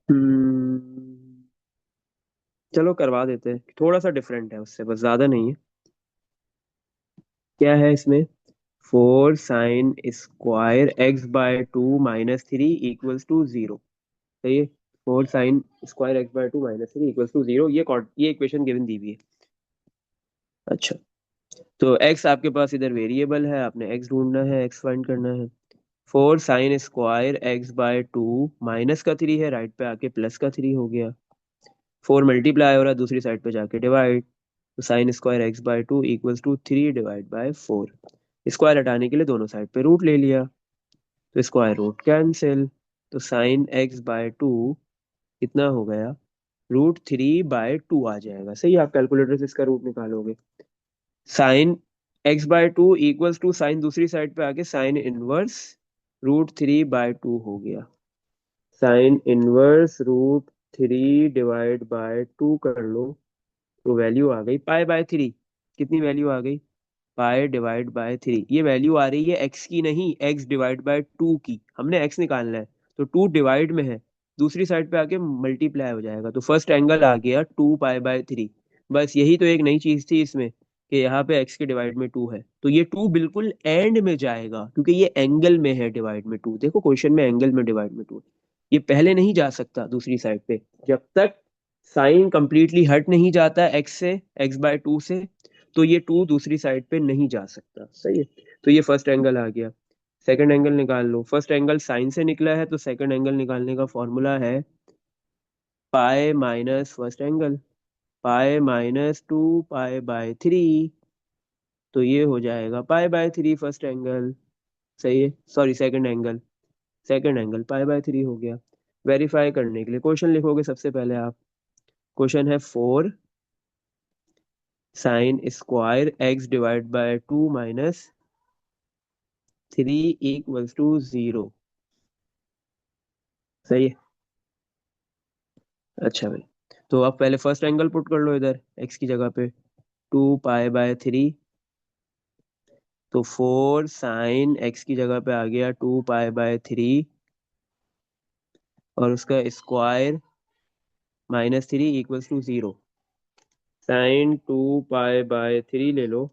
हम्म। चलो करवा देते हैं, थोड़ा सा डिफरेंट है उससे, बस ज्यादा नहीं है। क्या है इसमें? 4 sin² x/2 - 3 = 0। सही है। 4 sin² x/2 - 3 = 0, ये इक्वेशन गिवन दी हुई है। अच्छा, तो x आपके पास इधर वेरिएबल है, आपने x ढूंढना है, x फाइंड करना है। 4 sin² x/2 -3 है, राइट पे आके +3 हो गया। 4 मल्टीप्लाई हो रहा है, दूसरी साइड पे जाके डिवाइड। तो sin² x/2 = 3 ÷ 4। स्क्वायर हटाने के लिए दोनों साइड पे रूट ले लिया, तो स्क्वायर रूट कैंसिल। तो sin x/2 कितना हो गया? √3/2 आ जाएगा। सही है, आप कैलकुलेटर से इसका रूट निकालोगे। sin x/2 equals to sine दूसरी साइड पे आके साइन इनवर्स √3/2 हो गया। साइन इनवर्स √3/2 कर लो, तो वैल्यू आ गई π/3। कितनी वैल्यू आ गई? π/3। ये वैल्यू आ रही है एक्स की नहीं, x/2 की। हमने x निकालना है, तो 2 डिवाइड में है, दूसरी साइड पे आके मल्टीप्लाई हो जाएगा, तो फर्स्ट एंगल आ गया 2π/3। बस यही तो एक नई चीज थी इसमें, कि यहाँ पे x के डिवाइड में 2 है, तो ये 2 बिल्कुल एंड में जाएगा, क्योंकि ये एंगल में है डिवाइड में 2। देखो क्वेश्चन में एंगल में डिवाइड में 2, ये पहले नहीं जा सकता दूसरी साइड पे, जब तक साइन कंप्लीटली हट नहीं जाता x से, x/2 से, तो ये 2 दूसरी साइड पे नहीं जा सकता। सही है, तो ये फर्स्ट एंगल आ गया। सेकंड एंगल निकाल लो। फर्स्ट एंगल साइन से निकला है, तो सेकंड एंगल निकालने का फॉर्मूला है पाई माइनस फर्स्ट एंगल, पाई -2 पाई/3। तो ये हो जाएगा पाई/3 फर्स्ट एंगल। सही है, सॉरी सेकंड एंगल पाई/3 हो गया। वेरीफाई करने के लिए क्वेश्चन लिखोगे सबसे पहले आप। क्वेश्चन है 4 sin² x/2 - 3 = 0। सही है। अच्छा भाई, तो आप पहले फर्स्ट एंगल पुट कर लो इधर x की जगह पे, 2π/3। तो 4 sin x की जगह पे आ गया 2π/3, और उसका स्क्वायर -3 = 0। sin 2π/3 ले लो,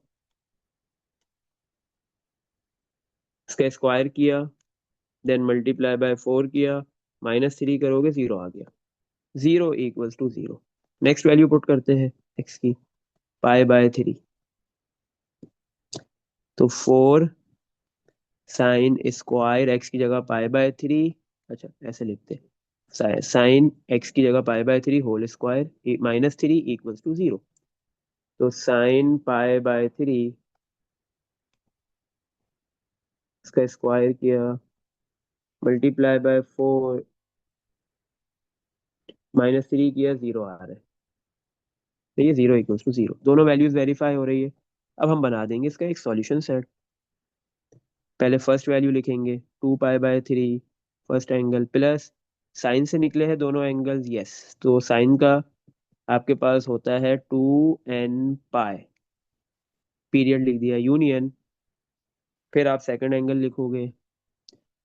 इसका स्क्वायर किया, देन मल्टीप्लाई बाय 4 किया, -3 करोगे 0 आ गया। 0 = 0। नेक्स्ट वैल्यू पुट करते हैं x की, π/3। तो 4 sin² x की जगह π/3। अच्छा ऐसे लिखते हैं, साइन x की जगह π/3 होल स्क्वायर -3 = 0। तो साइन π/3, इसका स्क्वायर किया, मल्टीप्लाई बाय 4, -3 किया, 0 आ रहा है। तो ये 0 = 0, दोनों वैल्यूज वेरीफाई हो रही है। अब हम बना देंगे इसका एक सॉल्यूशन सेट। पहले फर्स्ट वैल्यू लिखेंगे 2π/3, फर्स्ट एंगल प्लस, साइन से निकले हैं दोनों एंगल्स, यस, तो साइन का आपके पास होता है 2n π, पीरियड लिख दिया, यूनियन। फिर आप सेकंड एंगल लिखोगे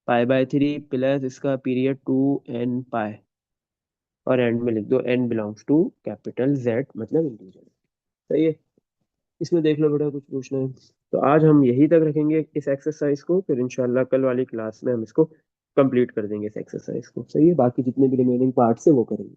π/3 प्लस इसका पीरियड 2n π, और एंड में लिख दो n belongs to capital Z, मतलब इंटीजर। सही है। इसमें देख लो बेटा, कुछ पूछना है तो आज हम यही तक रखेंगे इस एक्सरसाइज को, फिर इंशाल्लाह कल वाली क्लास में हम इसको कंप्लीट कर देंगे इस एक्सरसाइज को। सही है, बाकी जितने भी रिमेनिंग पार्ट्स है वो करेंगे।